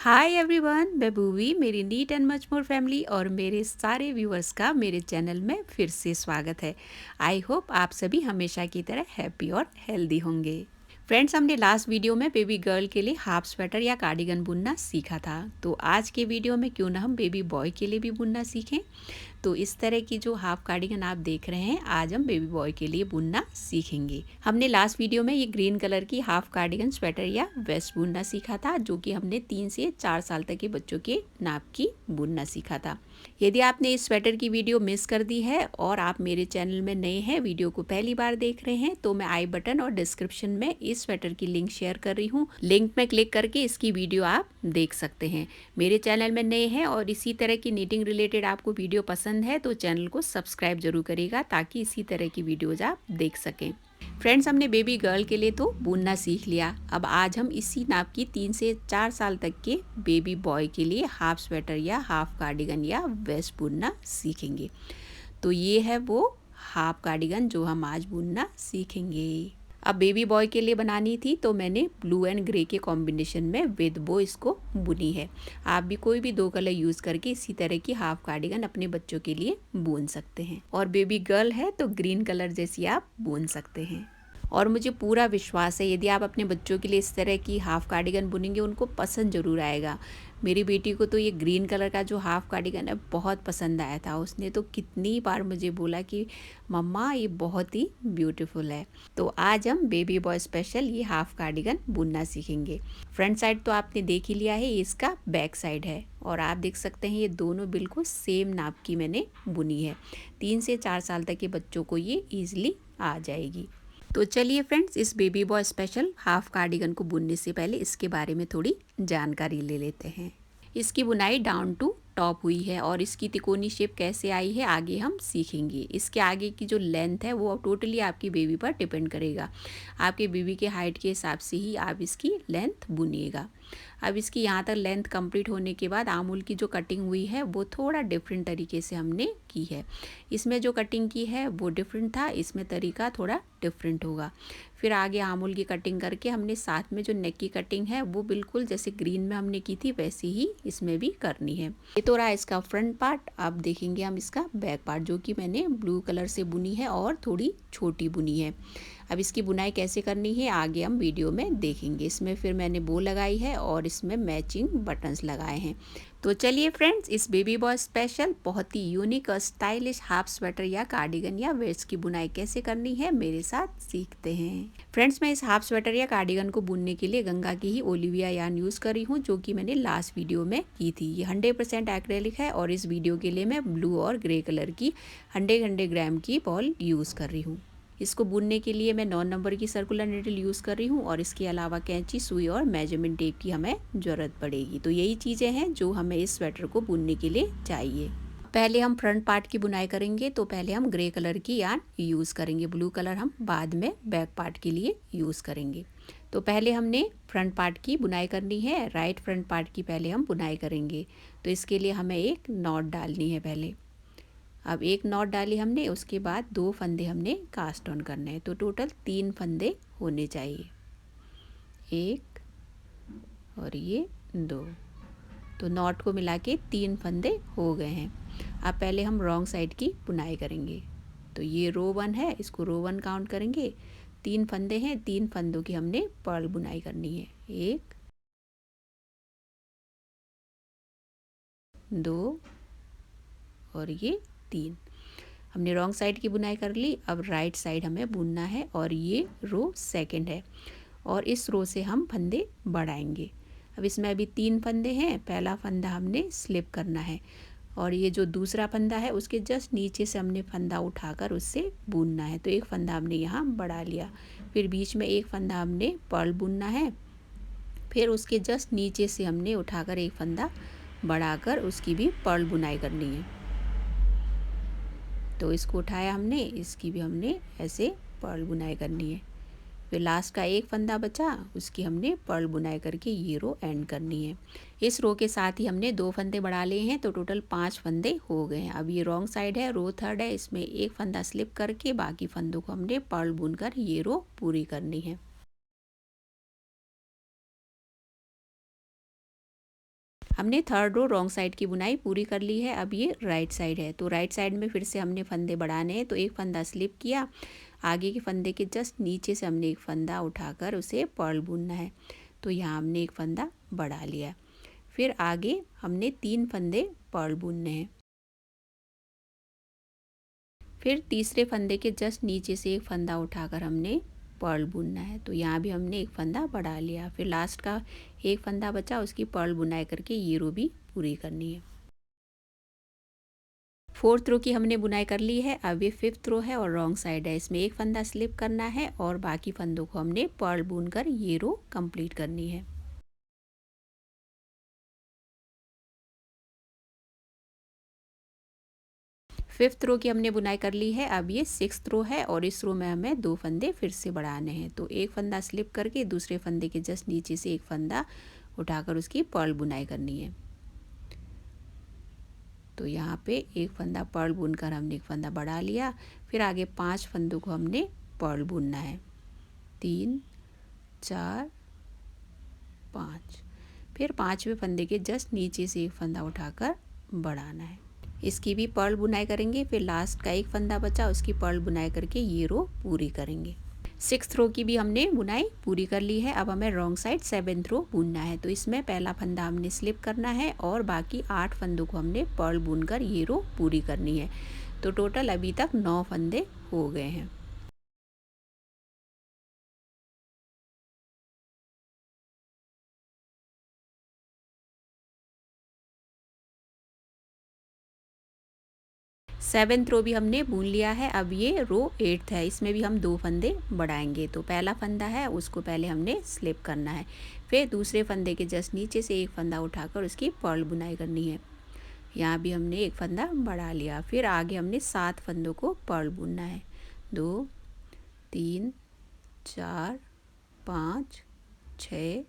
Hi everyone, मैं भूवी। मेरी neat and much more family और मेरे सारे व्यूअर्स का मेरे चैनल में फिर से स्वागत है। आई होप आप सभी हमेशा की तरह हैप्पी और हेल्दी होंगे। फ्रेंड्स, हमने लास्ट वीडियो में बेबी गर्ल के लिए हाफ स्वेटर या कार्डिगन बुनना सीखा था, तो आज के वीडियो में क्यों ना हम बेबी बॉय के लिए भी बुनना सीखें। तो इस तरह की जो हाफ कार्डिगन आप देख रहे हैं, आज हम बेबी बॉय के लिए बुनना सीखेंगे। हमने लास्ट वीडियो में ये ग्रीन कलर की हाफ कार्डिगन स्वेटर या वेस्ट बुनना सीखा था, जो कि हमने 3 से 4 साल तक के बच्चों के नाप की बुनना सीखा था। यदि आपने इस स्वेटर की वीडियो मिस कर दी है और आप मेरे चैनल में नए हैं, वीडियो को पहली बार देख रहे हैं, तो मैं आई बटन और डिस्क्रिप्शन में इस स्वेटर की लिंक शेयर कर रही हूँ। लिंक में क्लिक करके इसकी वीडियो आप देख सकते हैं। मेरे चैनल में नए हैं और इसी तरह की नीटिंग रिलेटेड आपको वीडियो पसंद है तो चैनल को सब्सक्राइब जरूर करिएगा, ताकि इसी तरह की वीडियोज आप देख सकें। फ्रेंड्स, हमने बेबी गर्ल के लिए तो बुनना सीख लिया। अब आज हम इसी नाप की 3 से 4 साल तक के बेबी बॉय के लिए हाफ स्वेटर या हाफ कार्डिगन या वेस्ट बुनना सीखेंगे। तो ये है वो हाफ कार्डिगन जो हम आज बुनना सीखेंगे। अब बेबी बॉय के लिए बनानी थी, तो मैंने ब्लू एंड ग्रे के कॉम्बिनेशन में विद बो इसको बुनी है। आप भी कोई भी 2 कलर यूज़ करके इसी तरह की हाफ कार्डिगन अपने बच्चों के लिए बुन सकते हैं। और बेबी गर्ल है तो ग्रीन कलर जैसी आप बुन सकते हैं। और मुझे पूरा विश्वास है, यदि आप अपने बच्चों के लिए इस तरह की हाफ कार्डिगन बुनेंगे, उनको पसंद ज़रूर आएगा। मेरी बेटी को तो ये ग्रीन कलर का जो हाफ कार्डिगन है बहुत पसंद आया था। उसने तो कितनी बार मुझे बोला कि मम्मा ये बहुत ही ब्यूटीफुल है। तो आज हम बेबी बॉय स्पेशल ये हाफ कार्डिगन बुनना सीखेंगे। फ्रंट साइड तो आपने देख ही लिया है, ये इसका बैक साइड है। और आप देख सकते हैं ये दोनों बिल्कुल सेम नाप की मैंने बुनी है। 3 से 4 साल तक के बच्चों को ये ईजिली आ जाएगी। तो चलिए फ्रेंड्स, इस baby boy special half cardigan को बुनने से पहले इसके बारे में थोड़ी जानकारी ले लेते हैं। इसकी बुनाई डाउन टू टॉप हुई है और इसकी तिकोनी शेप कैसे आई है आगे हम सीखेंगे। इसके आगे की जो लेंथ है वो टोटली आपकी बेबी पर डिपेंड करेगा। आपके बेबी के हाइट के हिसाब से ही आप इसकी लेंथ बुनिएगा। अब इसकी यहाँ तक लेंथ कंप्लीट होने के बाद आमूल की जो कटिंग हुई है वो थोड़ा डिफरेंट तरीके से हमने की है। इसमें जो कटिंग की है वो डिफरेंट था, इसमें तरीका थोड़ा डिफरेंट होगा। फिर आगे आमूल की कटिंग करके हमने साथ में जो नेक की कटिंग है वो बिल्कुल जैसे ग्रीन में हमने की थी वैसी ही इसमें भी करनी है। ये तो रहा इसका फ्रंट पार्ट। अब देखेंगे हम इसका बैक पार्ट, जो कि मैंने ब्लू कलर से बुनी है और थोड़ी छोटी बुनी है। अब इसकी बुनाई कैसे करनी है आगे हम वीडियो में देखेंगे। इसमें फिर मैंने बो लगाई है और इसमें मैचिंग बटन्स लगाए हैं। तो चलिए फ्रेंड्स, इस बेबी बॉय स्पेशल बहुत ही यूनिक और स्टाइलिश हाफ स्वेटर या कार्डिगन या वेस्ट की बुनाई कैसे करनी है मेरे साथ सीखते हैं। फ्रेंड्स, मैं इस हाफ स्वेटर या कार्डिगन को बुनने के लिए गंगा की ही ओलिविया यार्न यूज़ कर रही हूँ, जो कि मैंने लास्ट वीडियो में की थी। ये 100% एक्रेलिक है और इस वीडियो के लिए मैं ब्लू और ग्रे कलर की 100 ग्राम की बॉल यूज़ कर रही हूँ। इसको बुनने के लिए मैं 9 नंबर की सर्कुलर नीडल यूज़ कर रही हूँ और इसके अलावा कैंची, सुई और मेजरमेंट टेप की हमें ज़रूरत पड़ेगी। तो यही चीज़ें हैं जो हमें इस स्वेटर को बुनने के लिए चाहिए। पहले हम फ्रंट पार्ट की बुनाई करेंगे, तो पहले हम ग्रे कलर की यार्न यूज़ करेंगे। ब्लू कलर हम बाद में बैक पार्ट के लिए यूज़ करेंगे। तो पहले हमने फ्रंट पार्ट की बुनाई करनी है। राइट फ्रंट पार्ट की पहले हम बुनाई करेंगे। तो इसके लिए हमें एक नॉट डालनी है पहले। अब एक नॉट डाली हमने, उसके बाद 2 फंदे हमने कास्ट ऑन करने हैं। तो टोटल 3 फंदे होने चाहिए, 1 और ये 2। तो नॉट को मिला के 3 फंदे हो गए हैं। अब पहले हम रॉन्ग साइड की बुनाई करेंगे। तो ये रो 1 है, इसको रो 1 काउंट करेंगे। 3 फंदे हैं, 3 फंदों की हमने पर्ल बुनाई करनी है। 1 2 और ये 3। हमने रॉन्ग साइड की बुनाई कर ली। अब राइट साइड हमें बुनना है और ये रो सेकंड है और इस रो से हम फंदे बढ़ाएंगे। अब इसमें अभी 3 फंदे हैं। पहला फंदा हमने स्लिप करना है और ये जो दूसरा फंदा है उसके जस्ट नीचे से हमने फंदा उठाकर उससे बुनना है। तो एक फंदा हमने यहाँ बढ़ा लिया। फिर बीच में एक फंदा हमने पर्ल बुनना है। फिर उसके जस्ट नीचे से हमने उठाकर एक फंदा बढ़ाकर उसकी भी पर्ल बुनाई करनी है। तो इसको उठाया हमने, इसकी भी हमने ऐसे पर्ल बुनाई करनी है। फिर लास्ट का एक फंदा बचा, उसकी हमने पर्ल बुनाई करके ये रो एंड करनी है। इस रो के साथ ही हमने 2 फंदे बढ़ा लिए हैं, तो टोटल 5 फंदे हो गए हैं। अब ये रॉन्ग साइड है, रो 3rd है, इसमें एक फंदा स्लिप करके बाकी फंदों को हमने पर्ल बुनकर ये रो पूरी करनी है। हमने थर्ड रो रॉन्ग साइड की बुनाई पूरी कर ली है। अब ये राइट साइड है, तो राइट साइड में फिर से हमने फंदे बढ़ाने हैं। तो एक फंदा स्लिप किया, आगे के फंदे के जस्ट नीचे से हमने एक फंदा उठाकर उसे पर्ल बुनना है। तो यहाँ हमने एक फंदा बढ़ा लिया। फिर आगे हमने 3 फंदे पर्ल बुनने हैं। फिर तीसरे फंदे के जस्ट नीचे से एक फंदा उठाकर हमने पर्ल बुनना है। तो यहाँ भी हमने एक फंदा बढ़ा लिया। फिर लास्ट का एक फंदा बचा, उसकी पर्ल बुनाई करके ये रो भी पूरी करनी है। फोर्थ रो की हमने बुनाई कर ली है। अब ये फिफ्थ रो है और रॉन्ग साइड है, इसमें एक फंदा स्लिप करना है और बाकी फंदों को हमने पर्ल बुनकर ये रो कंप्लीट करनी है। फिफ्थ रो की हमने बुनाई कर ली है। अब ये सिक्स्थ रो है और इस रो में हमें 2 फंदे फिर से बढ़ाने हैं। तो एक फंदा स्लिप करके दूसरे फंदे के जस्ट नीचे से एक फंदा उठाकर उसकी पर्ल बुनाई करनी है। तो यहाँ पे एक फंदा पर्ल बुनकर हमने एक फंदा बढ़ा लिया। फिर आगे 5 फंदों को हमने पर्ल बुनना है, 3 4 5। फिर 5वें फंदे के जस्ट नीचे से एक फंदा उठाकर बढ़ाना है। इसकी भी पर्ल बुनाई करेंगे। फिर लास्ट का एक फंदा बचा, उसकी पर्ल बुनाई करके ये रो पूरी करेंगे। सिक्स्थ रो की भी हमने बुनाई पूरी कर ली है। अब हमें रॉन्ग साइड 7th रो बुनना है। तो इसमें पहला फंदा हमने स्लिप करना है और बाकी 8 फंदों को हमने पर्ल बुनकर ये रो पूरी करनी है। तो टोटल अभी तक 9 फंदे हो गए हैं। सेवेंथ रो भी हमने बुन लिया है। अब ये रो 8th है, इसमें भी हम 2 फंदे बढ़ाएंगे। तो पहला फंदा है उसको पहले हमने स्लिप करना है। फिर दूसरे फंदे के जस्ट नीचे से एक फंदा उठाकर उसकी पर्ल बुनाई करनी है। यहाँ भी हमने एक फंदा बढ़ा लिया। फिर आगे हमने 7 फंदों को पर्ल बुनना है, 2 3 4 5 6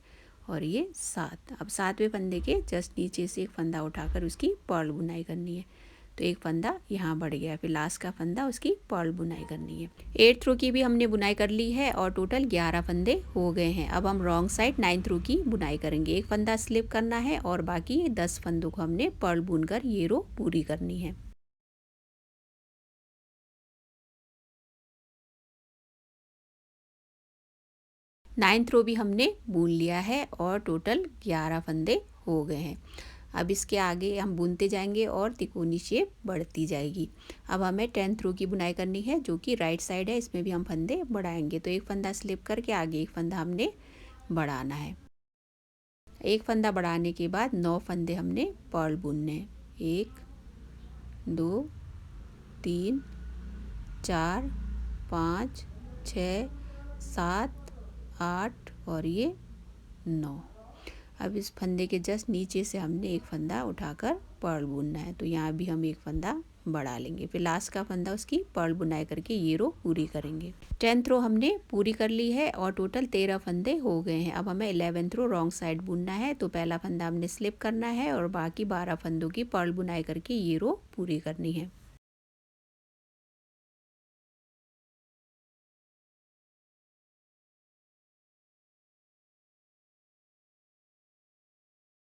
और ये 7। अब 7वें फंदे के जस्ट नीचे से एक फंदा उठाकर उसकी पर्ल बुनाई करनी है। तो एक फंदा यहाँ बढ़ गया। फिर लास्ट का फंदा उसकी पर्ल बुनाई करनी है। 8th रो की भी हमने बुनाई कर ली है और टोटल 11 फंदे हो गए हैं। अब हम रॉन्ग साइड 9th रो की बुनाई करेंगे। एक फंदा स्लिप करना है और बाकी 10 फंदों को हमने पर्ल बुनकर ये रो पूरी करनी है। 9th रो भी हमने बुन लिया है और टोटल 11 फंदे हो गए हैं। अब इसके आगे हम बुनते जाएंगे और तिकोनी शेप बढ़ती जाएगी। अब हमें 10th रो की बुनाई करनी है जो कि राइट साइड है, इसमें भी हम फंदे बढ़ाएंगे। तो एक फंदा स्लिप करके आगे एक फंदा हमने बढ़ाना है। एक फंदा बढ़ाने के बाद 9 फंदे हमने पर्ल बुनने, 1 2 3 4 5 6 7 8 और ये 9। अब इस फंदे के जस्ट नीचे से हमने एक फंदा उठाकर पर्ल बुनना है। तो यहाँ भी हम एक फंदा बढ़ा लेंगे। फिर लास्ट का फंदा उसकी पर्ल बुनाई करके ये रो पूरी करेंगे। 10th रो हमने पूरी कर ली है और टोटल 13 फंदे हो गए हैं। अब हमें 11th रो रॉन्ग साइड बुनना है। तो पहला फंदा हमने स्लिप करना है और बाकी 12 फंदों की पर्ल बुनाई करके ये रो पूरी करनी है।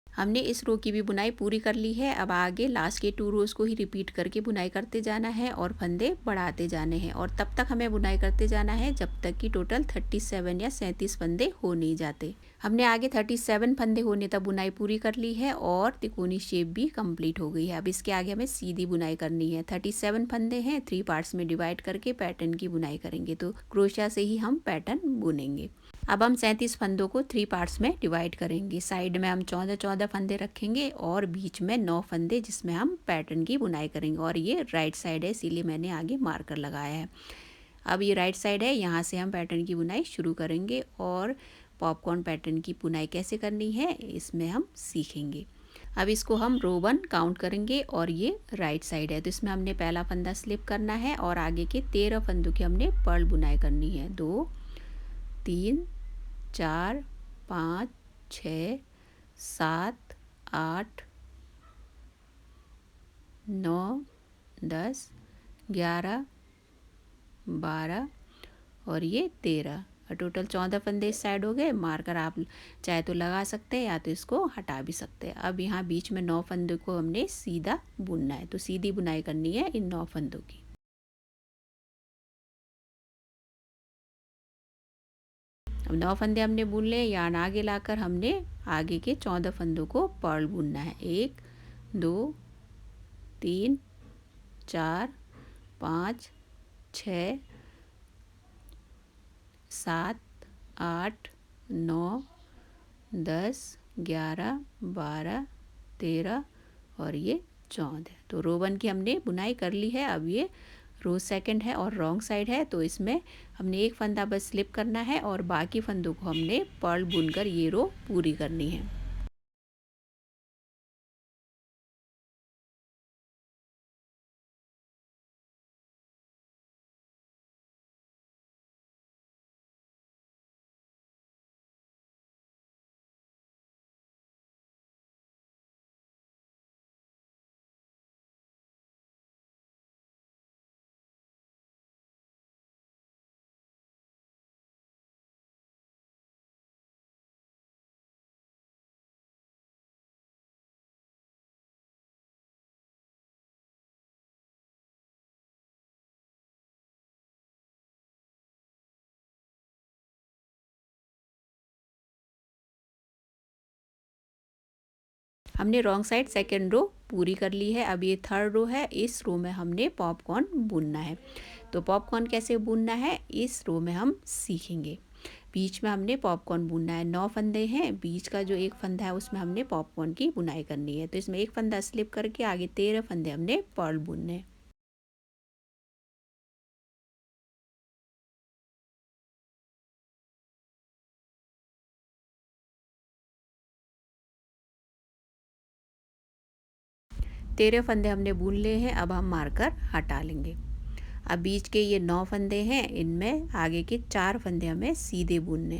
हमने इस रो की भी बुनाई पूरी कर ली है। अब आगे लास्ट के 2 रोज़ को ही रिपीट करके बुनाई करते जाना है और फंदे बढ़ाते जाने हैं और तब तक हमें बुनाई करते जाना है जब तक कि टोटल 37 या 37 फंदे हो नहीं जाते। हमने आगे 37 फंदे होने तक बुनाई पूरी कर ली है और तिकोनी शेप भी कंप्लीट हो गई है। अब इसके आगे हमें सीधी बुनाई करनी है। 37 फंदे हैं, 3 पार्ट्स में डिवाइड करके पैटर्न की बुनाई करेंगे। तो क्रोशिया से ही हम पैटर्न बुनेंगे। अब हम 37 फंदों को 3 पार्ट्स में डिवाइड करेंगे। साइड में हम 14 फंदे रखेंगे और बीच में 9 फंदे जिसमें हम पैटर्न की बुनाई करेंगे। और ये राइट साइड है, इसीलिए मैंने आगे मार्कर लगाया है। अब ये राइट साइड है, यहाँ से हम पैटर्न की बुनाई शुरू करेंगे और पॉपकॉर्न पैटर्न की बुनाई कैसे करनी है इसमें हम सीखेंगे। अब इसको हम रो 1 काउंट करेंगे और ये राइट साइड है। तो इसमें हमने पहला फंदा स्लिप करना है और आगे के 13 फंदों की हमने पर्ल बुनाई करनी है। 2 3 4 5 6 7 8 9 10 11 12 और ये 13। और टोटल 14 फंदे इस साइड हो गए। मार्कर आप चाहे तो लगा सकते हैं या तो इसको हटा भी सकते हैं। अब यहाँ बीच में 9 फंदों को हमने सीधा बुनना है, तो सीधी बुनाई करनी है इन 9 फंदों की। अब 9 फंदे हमने बुन लिए, यार्न आगे लाकर हमने आगे के 14 फंदों को पर्ल बुनना है। 1 2 3 4 5 6 7 8 9 10 11 12 13 और ये 14। तो रो 1 की हमने बुनाई कर ली है। अब ये रो सेकंड है और रॉन्ग साइड है, तो इसमें हमने एक फंदा बस स्लिप करना है और बाकी फंदों को हमने पर्ल बुनकर ये रो पूरी करनी है। हमने रॉन्ग साइड सेकेंड रो पूरी कर ली है। अब ये थर्ड रो है, इस रो में हमने पॉपकॉर्न बुनना है। तो पॉपकॉर्न कैसे बुनना है इस रो में हम सीखेंगे। बीच में हमने पॉपकॉर्न बुनना है। 9 फंदे हैं, बीच का जो एक फंदा है उसमें हमने पॉपकॉर्न की बुनाई करनी है। तो इसमें एक फंदा स्लिप करके आगे 13 फंदे हमने पर्ल बुनने हैं। तेरह फंदे हमने बुन लिए हैं। अब हम मार्कर हटा लेंगे। अब बीच के ये 9 फंदे हैं, इनमें आगे के 4 फंदे हमें सीधे बुनने।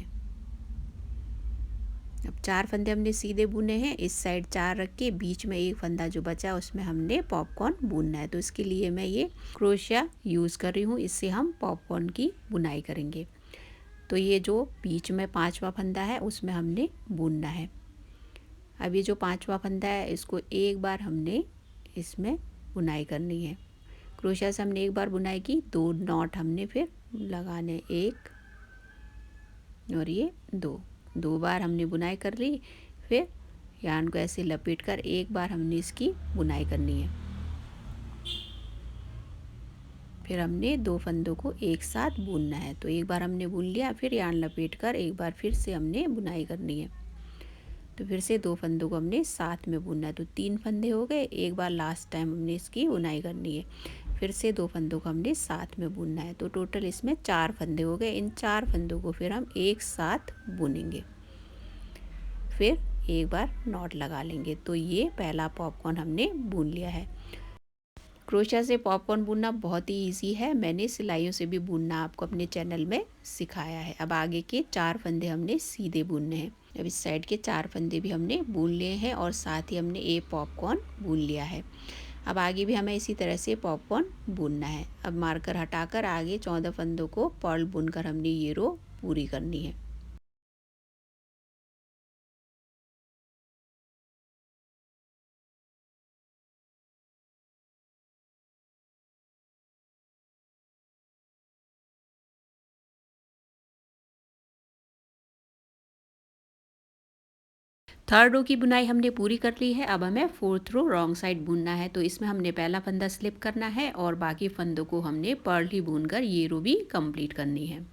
अब 4 फंदे हमने सीधे बुने हैं। इस साइड 4 रख के बीच में एक फंदा जो बचा उसमें हमने पॉपकॉर्न बुनना है। तो इसके लिए मैं ये क्रोशिया यूज़ कर रही हूँ, इससे हम पॉपकॉर्न की बुनाई करेंगे। तो ये जो बीच में 5वां फंदा है उसमें हमने बुनना है। अब ये जो 5वां फंदा है इसको एक बार हमने इसमें बुनाई करनी है। क्रोशिया से हमने एक बार बुनाई की, 2 नॉट हमने फिर लगाने, 1 और ये 2 बार हमने बुनाई कर ली। फिर यार्न को ऐसे लपेट कर एक बार हमने इसकी बुनाई करनी है। फिर हमने 2 फंदों को एक साथ बुनना है। तो एक बार हमने बुन लिया, फिर यार्न लपेट कर एक बार फिर से हमने बुनाई करनी है। तो फिर से 2 फंदों को हमने साथ में बुनना है। तो 3 फंदे हो गए, एक बार लास्ट टाइम हमने इसकी बुनाई करनी है। फिर से 2 फंदों को हमने साथ में बुनना है। तो टोटल इसमें 4 फंदे हो गए। इन 4 फंदों को फिर हम एक साथ बुनेंगे, फिर एक बार नॉट लगा लेंगे। तो ये पहला पॉपकॉर्न हमने बुन लिया है। क्रोशिया से पॉपकॉर्न बुनना बहुत ही इजी है। मैंने सिलाइयों से भी बुनना आपको अपने चैनल में सिखाया है। अब आगे के 4 फंदे हमने सीधे बुनने हैं। अब इस साइड के 4 फंदे भी हमने बुन लिए हैं और साथ ही हमने एक पॉपकॉर्न बुन लिया है। अब आगे भी हमें इसी तरह से पॉपकॉर्न बुनना है। अब मार्कर हटाकर आगे 14 फंदों को पर्ल बुनकर हमने ये रो पूरी करनी है। थर्ड रो की बुनाई हमने पूरी कर ली है। अब हमें फोर्थ रो रॉन्ग साइड बुनना है। तो इसमें हमने पहला फंदा स्लिप करना है और बाकी फंदों को हमने पर्ल ही बुनकर ये रो भी कंप्लीट करनी है।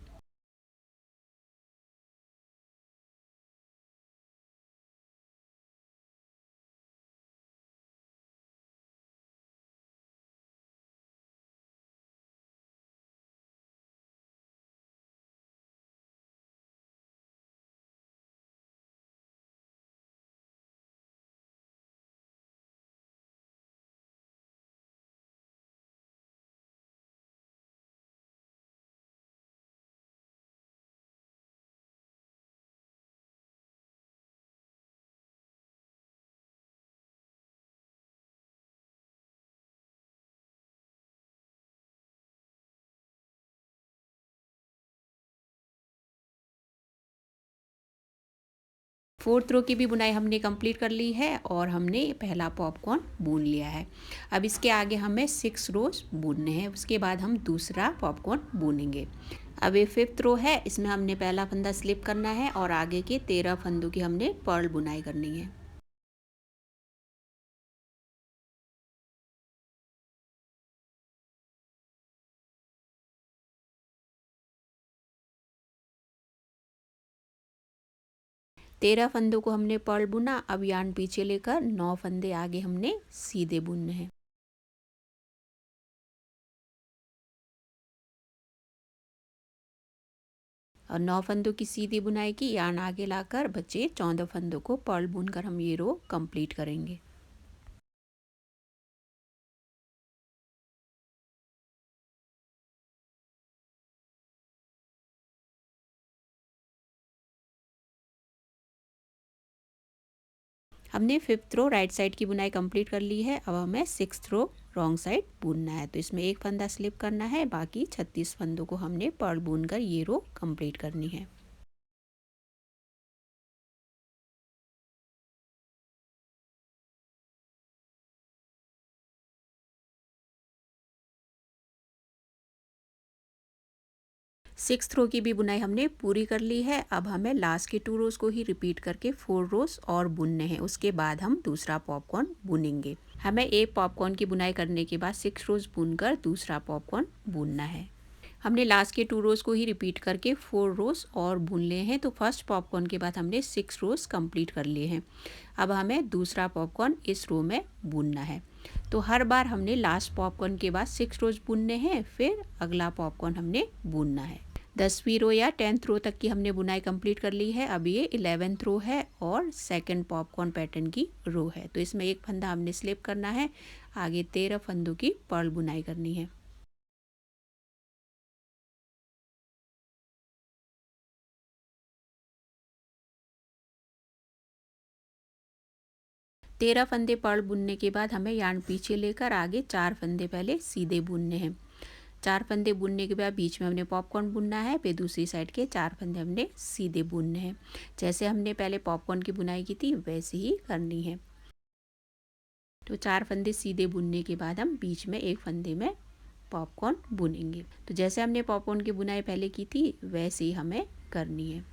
4th रो की भी बुनाई हमने कंप्लीट कर ली है और हमने पहला पॉपकॉर्न बुन लिया है। अब इसके आगे हमें 6 रोज बुनने हैं, उसके बाद हम दूसरा पॉपकॉर्न बुनेंगे। अब ये 5th रो है, इसमें हमने पहला फंदा स्लिप करना है और आगे के 13 फंदों की हमने पर्ल बुनाई करनी है। तेरह फंदों को हमने पर्ल बुना। अब यार्न पीछे लेकर 9 फंदे आगे हमने सीधे बुनने हैं। और 9 फंदों की सीधी बुनाई की, यार्न आगे लाकर बचे 14 फंदों को पर्ल बुनकर हम ये रो कंप्लीट करेंगे। हमने 5th रो राइट साइड की बुनाई कंप्लीट कर ली है। अब हमें 6th रो रॉन्ग साइड बुनना है, तो इसमें एक फंदा स्लिप करना है, बाकी 36 फंदों को हमने पर्ल बुनकर ये रो कंप्लीट करनी है। सिक्स्थ रो की भी बुनाई हमने पूरी कर ली है। अब हमें लास्ट के 2 रोज़ को ही रिपीट करके 4 रोज़ और बुनने हैं, उसके बाद हम दूसरा पॉपकॉर्न बुनेंगे। हमें एक पॉपकॉर्न की बुनाई करने के बाद 6 रोज़ बुनकर दूसरा पॉपकॉर्न बुनना है। हमने लास्ट के 2 रोज़ को ही रिपीट करके 4 रोज़ और बुन लिए हैं, तो फर्स्ट पॉपकॉर्न के बाद हमने 6 रोज़ कंप्लीट कर लिए हैं। अब हमें दूसरा पॉपकॉर्न इस रो में बुनना है, तो हर बार हमने लास्ट पॉपकॉर्न के बाद 6 रोज़ बुनने हैं, फिर अगला पॉपकॉर्न हमने बुनना है। 10वीं रो या 10th रो तक की हमने बुनाई कंप्लीट कर ली है। अब ये 11th रो है और सेकंड पॉपकॉर्न पैटर्न की रो है, तो इसमें एक फंदा हमने स्लिप करना है, आगे 13 फंदों की पर्ल बुनाई करनी है। तेरह फंदे पर्ल बुनने के बाद हमें यार्न पीछे लेकर आगे 4 फंदे पहले सीधे बुनने हैं। 4 फंदे बुनने के बाद बीच में हमने पॉपकॉर्न बुनना है, फिर दूसरी साइड के 4 फंदे हमने सीधे बुनने हैं। जैसे हमने पहले पॉपकॉर्न की बुनाई की थी वैसे ही करनी है। तो 4 फंदे सीधे बुनने के बाद हम बीच में एक फंदे में पॉपकॉर्न बुनेंगे। तो जैसे हमने पॉपकॉर्न की बुनाई पहले की थी वैसे ही हमें करनी है।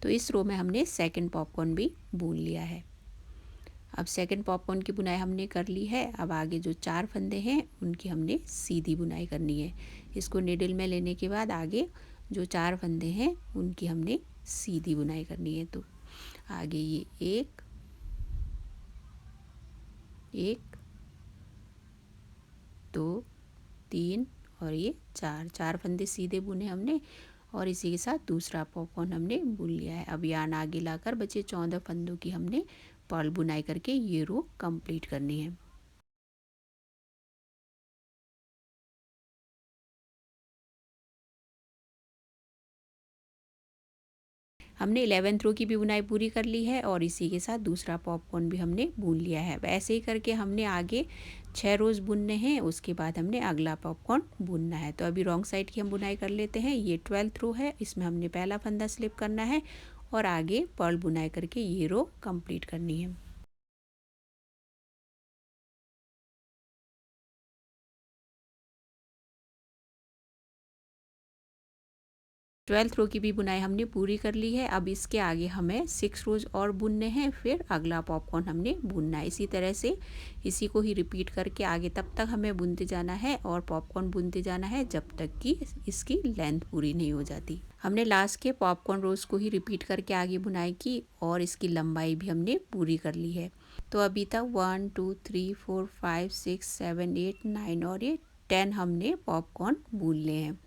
तो इस रो में हमने सेकंड पॉपकॉर्न भी बुन लिया है। अब सेकंड पॉपकॉर्न की बुनाई हमने कर ली है। अब आगे जो 4 फंदे हैं उनकी हमने सीधी बुनाई करनी है। इसको निडल में लेने के बाद आगे जो 4 फंदे हैं उनकी हमने सीधी बुनाई करनी है। तो आगे ये एक, एक, 2, 3 और ये 4, 4 फंदे सीधे बुने हमने और इसी के साथ दूसरा पॉपकॉर्न हमने बुन लिया है। अब यार्न आगे लाकर बचे 14 फंदों की हमने पर्ल बुनाई करके ये रो कंप्लीट करनी है। 11th रो की भी बुनाई पूरी कर ली है और इसी के साथ दूसरा पॉपकॉर्न भी हमने बुन लिया है। ऐसे ही करके हमने आगे 6 रोज़ बुनने हैं, उसके बाद हमने अगला पॉपकॉर्न बुनना है। तो अभी रॉन्ग साइड की हम बुनाई कर लेते हैं। ये 12th रो है, इसमें हमने पहला फंदा स्लिप करना है और आगे पर्ल बुनाई करके ये रो कंप्लीट करनी है। 12th रो की भी बुनाई हमने पूरी कर ली है। अब इसके आगे हमें 6 रोज़ और बुनने हैं, फिर अगला पॉपकॉर्न हमने बुनना है। इसी तरह से इसी को ही रिपीट करके आगे तब तक हमें बुनते जाना है और पॉपकॉर्न बुनते जाना है जब तक कि इसकी लेंथ पूरी नहीं हो जाती। हमने लास्ट के पॉपकॉर्न रोज़ को ही रिपीट करके आगे बुनाई की और इसकी लंबाई भी हमने पूरी कर ली है। तो अभी तक 1 2 3 4 5 6 7 8 9 और ये 10 हमने पॉपकॉर्न बुन लिए हैं।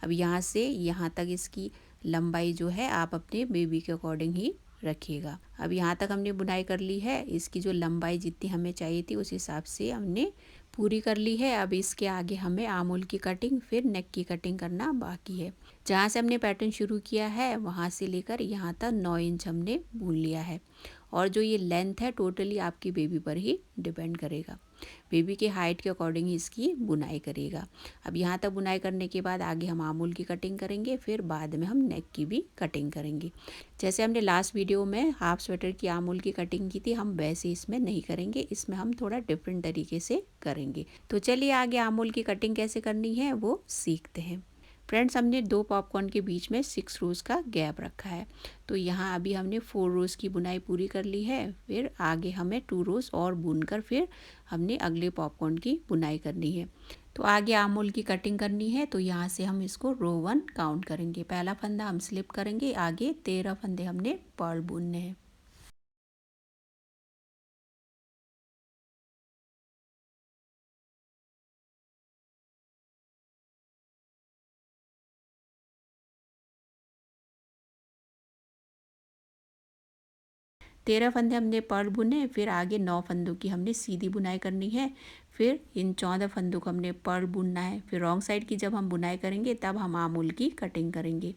अब यहाँ से यहाँ तक इसकी लंबाई जो है आप अपने बेबी के अकॉर्डिंग ही रखिएगा। अब यहाँ तक हमने बुनाई कर ली है। इसकी जो लंबाई जितनी हमें चाहिए थी उस हिसाब से हमने पूरी कर ली है। अब इसके आगे हमें आर्म होल की कटिंग फिर नेक की कटिंग करना बाकी है। जहाँ से हमने पैटर्न शुरू किया है वहाँ से लेकर यहाँ तक 9 इंच हमने बुन लिया है और जो ये लेंथ है टोटली आपकी बेबी पर ही डिपेंड करेगा। बेबी के हाइट के अकॉर्डिंग ही इसकी बुनाई करेगा। अब यहाँ तक बुनाई करने के बाद आगे हम आर्म होल की कटिंग करेंगे, फिर बाद में हम नेक की भी कटिंग करेंगे। जैसे हमने लास्ट वीडियो में हाफ स्वेटर की आर्म होल की कटिंग की थी, हम वैसे इसमें नहीं करेंगे, इसमें हम थोड़ा डिफरेंट तरीके से करेंगे। तो चलिए आगे आर्म होल की कटिंग कैसे करनी है वो सीखते हैं। फ्रेंड्स, हमने 2 पॉपकॉर्न के बीच में 6 रोज़ का गैप रखा है। तो यहाँ अभी हमने 4 रोज़ की बुनाई पूरी कर ली है। फिर आगे हमें 2 रोज़ और बुनकर फिर हमने अगले पॉपकॉर्न की बुनाई करनी है। तो आगे आर्म होल की कटिंग करनी है। तो यहाँ से हम इसको रो 1 काउंट करेंगे। पहला फंदा हम स्लिप करेंगे, आगे 13 फंदे हमने पर्ल बुनने हैं। तेरह फंदे हमने पर्ल बुने, फिर आगे 9 फंदों की हमने सीधी बुनाई करनी है। फिर इन 14 फंदों को हमने पर्ल बुनना है। फिर रॉन्ग साइड की जब हम बुनाई करेंगे तब हम आर्म होल की कटिंग करेंगे।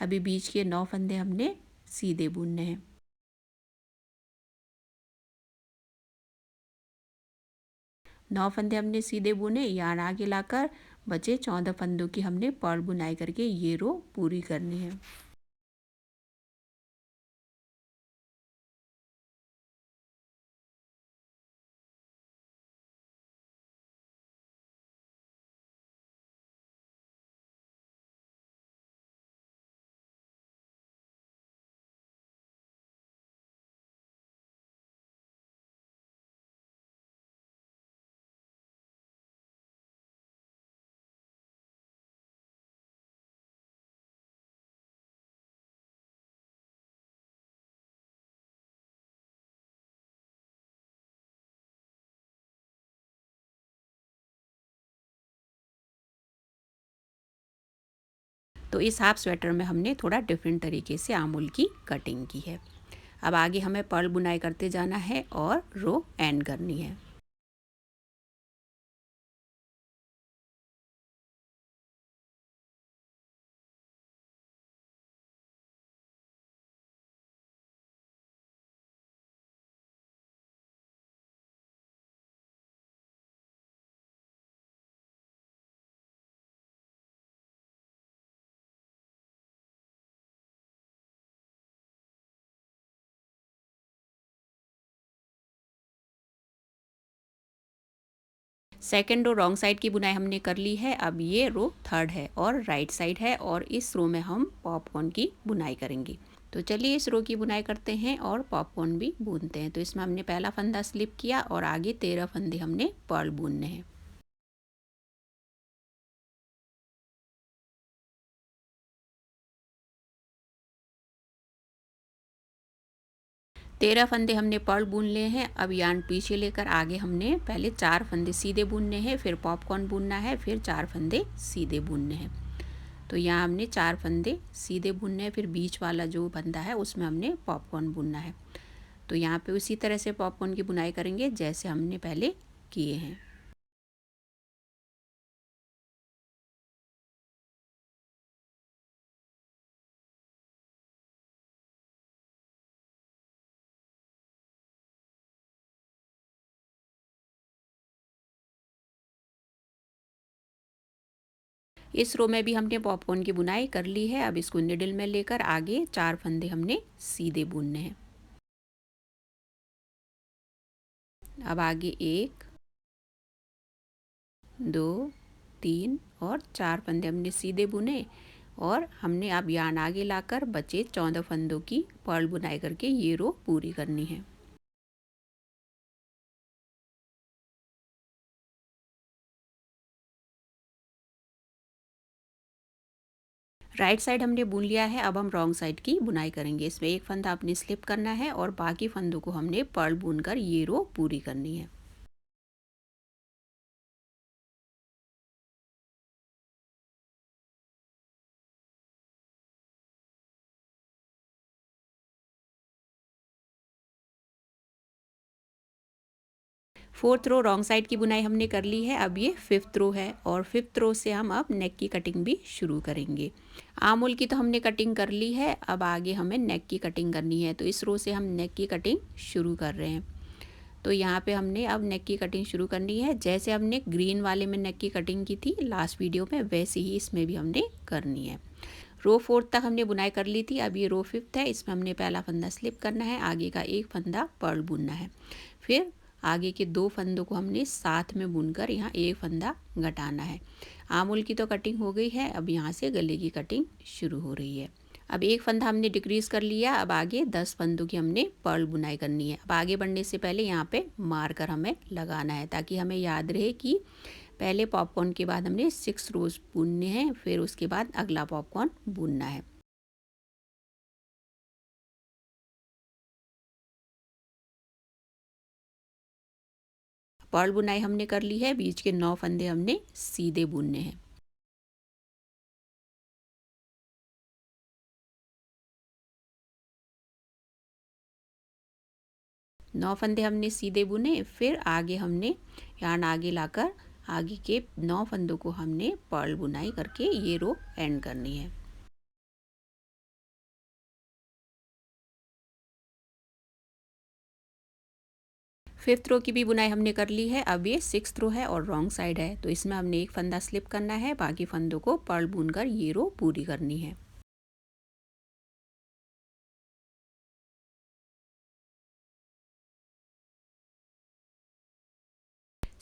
अभी बीच के 9 फंदे हमने सीधे बुनने हैं। 9 फंदे हमने सीधे बुने, यार्न आगे लाकर बचे 14 फंदों की हमने पर्ल बुनाई करके ये रो पूरी करनी है। तो इस हाफ स्वेटर में हमने थोड़ा डिफरेंट तरीके से आर्म होल की कटिंग की है। अब आगे हमें पर्ल बुनाई करते जाना है और रो एंड करनी है। सेकेंड रो रॉन्ग साइड की बुनाई हमने कर ली है। अब ये रो थर्ड है और राइट साइड है और इस रो में हम पॉपकॉर्न की बुनाई करेंगे। तो चलिए इस रो की बुनाई करते हैं और पॉपकॉर्न भी बुनते हैं। तो इसमें हमने पहला फंदा स्लिप किया और आगे 13 फंदे हमने पर्ल बुनने हैं। 13 फंदे हमने पर्ल बुन लिए हैं। अब यार्न पीछे लेकर आगे हमने पहले 4 फंदे सीधे बुनने हैं, फिर पॉपकॉर्न बुनना है, फिर 4 फंदे सीधे बुनने हैं। तो यहाँ हमने 4 फंदे सीधे बुनने हैं, फिर बीच वाला जो फंदा है उसमें हमने पॉपकॉर्न बुनना है। तो यहाँ पे उसी तरह से पॉपकॉर्न की बुनाई करेंगे जैसे हमने पहले किए हैं। इस रो में भी हमने पॉपकॉर्न की बुनाई कर ली है। अब इसको निडल में लेकर आगे 4 फंदे हमने सीधे बुनने हैं। अब आगे 1 2 3 और 4 फंदे हमने सीधे बुने और हमने अब यार्न आगे लाकर बचे 14 फंदों की पर्ल बुनाई करके ये रो पूरी करनी है। राइट साइड हमने बुन लिया है, अब हम रॉन्ग साइड की बुनाई करेंगे। इसमें एक फंदा अपने स्लिप करना है और बाकी फंदों को हमने पर्ल बुनकर ये रो पूरी करनी है। फोर्थ रो रॉन्ग साइड की बुनाई हमने कर ली है। अब ये फिफ्थ रो है और फिफ्थ रो से हम अब नेक की कटिंग भी शुरू करेंगे। आर्म होल की तो हमने कटिंग कर ली है, अब आगे हमें नेक की कटिंग करनी है। तो इस रो से हम नेक की कटिंग शुरू कर रहे हैं। तो यहाँ पे हमने अब नेक की कटिंग शुरू करनी है। जैसे हमने ग्रीन वाले में नेक की कटिंग की थी लास्ट वीडियो में, वैसे ही इसमें भी हमने करनी है। रो फोर्थ तक हमने बुनाई कर ली थी, अब ये रो फिफ्थ है। इसमें हमने पहला फंदा स्लिप करना है, आगे का एक फंदा पर्ल बुनना है। फिर आगे के दो फंदों को हमने साथ में बुनकर यहाँ एक फंदा घटाना है। आमुल की तो कटिंग हो गई है, अब यहाँ से गले की कटिंग शुरू हो रही है। अब एक फंदा हमने डिक्रीज़ कर लिया, अब आगे 10 फंदों की हमने पर्ल बुनाई करनी है। अब आगे बढ़ने से पहले यहाँ पे मार्कर हमें लगाना है, ताकि हमें याद रहे कि पहले पॉपकॉर्न के बाद हमने 6 रोज बुनने हैं, फिर उसके बाद अगला पॉपकॉर्न बुनना है। पर्ल बुनाई हमने कर ली है, बीच के 9 फंदे हमने सीधे बुनने हैं। 9 फंदे हमने सीधे बुने, फिर आगे हमने यार्न आगे लाकर आगे के 9 फंदों को हमने पर्ल बुनाई करके ये रो एंड करनी है। फिफ्थ रो की भी बुनाई हमने कर ली है। अब ये सिक्स्थ रो है और रॉन्ग साइड है, तो इसमें हमने एक फंदा स्लिप करना है, बाकी फंदों को पर्ल बुनकर ये रो पूरी करनी है।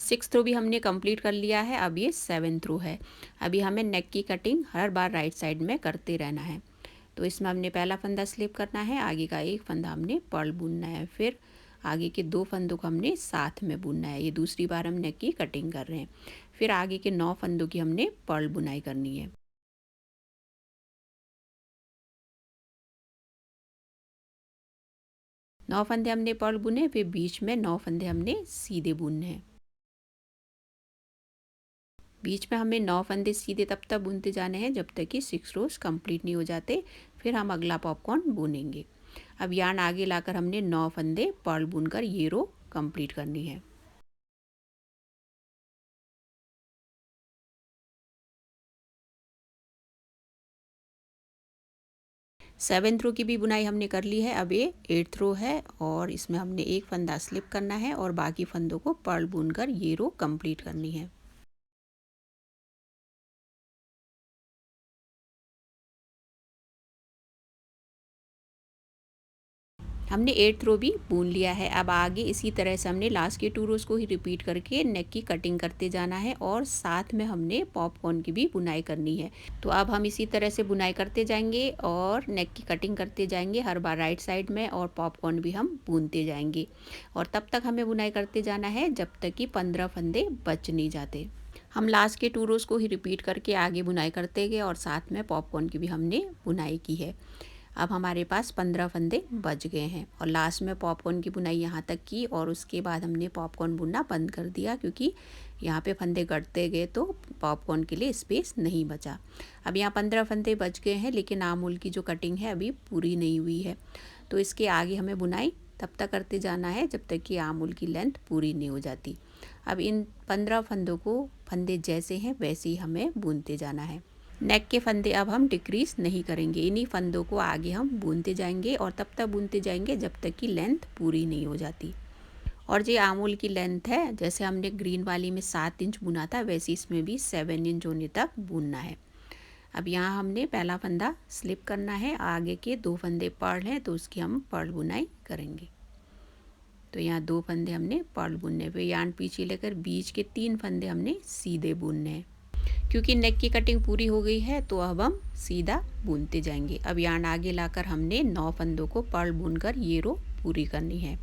सिक्स्थ रो भी हमने कंप्लीट कर लिया है। अब ये सेवेंथ रो है। अभी हमें नेक की कटिंग हर बार राइट साइड में करते रहना है। तो इसमें हमने पहला फंदा स्लिप करना है, आगे का एक फंदा हमने पर्ल बुनना है, फिर आगे के दो फंदों को हमने साथ में बुनना है। ये दूसरी बार हम नेक की कटिंग कर रहे हैं। फिर आगे के 9 फंदों की हमने पर्ल बुनाई करनी है। 9 फंदे हमने पर्ल बुने, फिर बीच में 9 फंदे हमने सीधे बुनने हैं। बीच में हमें 9 फंदे सीधे तब तक बुनते जाने हैं जब तक कि 6 रोज कंप्लीट नहीं हो जाते, फिर हम अगला पॉपकॉर्न बुनेंगे। अब यार्न आगे लाकर हमने 9 फंदे पर्ल बुनकर ये रो कंप्लीट करनी है। सेवेंथ रो की भी बुनाई हमने कर ली है। अब ये एट्थ रो है और इसमें हमने एक फंदा स्लिप करना है और बाकी फंदों को पर्ल बुनकर ये रो कंप्लीट करनी है। हमने एट्थ रो भी बुन लिया है। अब आगे इसी तरह से हमने लास्ट के 2 रोज़ को ही रिपीट करके नेक की कटिंग करते जाना है और साथ में हमने पॉपकॉर्न की भी बुनाई करनी है। तो अब हम इसी तरह से बुनाई करते जाएंगे और नेक की कटिंग करते जाएंगे हर बार राइट साइड में, और पॉपकॉर्न भी हम बुनते जाएंगे। और तब तक हमें बुनाई करते जाना है जब तक कि 15 फंदे बच नहीं जाते। हम लास्ट के 2 रोज़ को ही रिपीट करके आगे बुनाई करते गए और साथ में पॉपकॉर्न की भी हमने बुनाई की है। अब हमारे पास 15 फंदे बच गए हैं और लास्ट में पॉपकॉर्न की बुनाई यहाँ तक की और उसके बाद हमने पॉपकॉर्न बुनना बंद कर दिया, क्योंकि यहाँ पे फंदे गढ़ते गए तो पॉपकॉर्न के लिए स्पेस नहीं बचा। अब यहाँ 15 फंदे बच गए हैं, लेकिन आमूल की जो कटिंग है अभी पूरी नहीं हुई है। तो इसके आगे हमें बुनाई तब तक करते जाना है जब तक कि आमूल की लेंथ पूरी नहीं हो जाती। अब इन 15 फंदों को फंदे जैसे हैं वैसे ही हमें बुनते जाना है। नेक के फंदे अब हम डिक्रीज़ नहीं करेंगे, इन्हीं फंदों को आगे हम बुनते जाएंगे और तब तक बुनते जाएंगे जब तक कि लेंथ पूरी नहीं हो जाती। और ये आमूल की लेंथ है, जैसे हमने ग्रीन वाली में 7 इंच बुना था वैसे इसमें भी 7 इंच होने तक बुनना है। अब यहाँ हमने पहला फंदा स्लिप करना है, आगे के 2 फंदे पर्ल हैं तो उसकी हम पर्ल बुनाई करेंगे। तो यहाँ 2 फंदे हमने पर्ल बुनने पे यार्न पीछे लेकर बीच के 3 फंदे हमने सीधे बुनने हैं। क्योंकि नेक की कटिंग पूरी हो गई है तो अब हम सीधा बुनते जाएंगे। अब यार्न आगे लाकर हमने 9 फंदों को पर्ल बुनकर ये रो पूरी करनी है।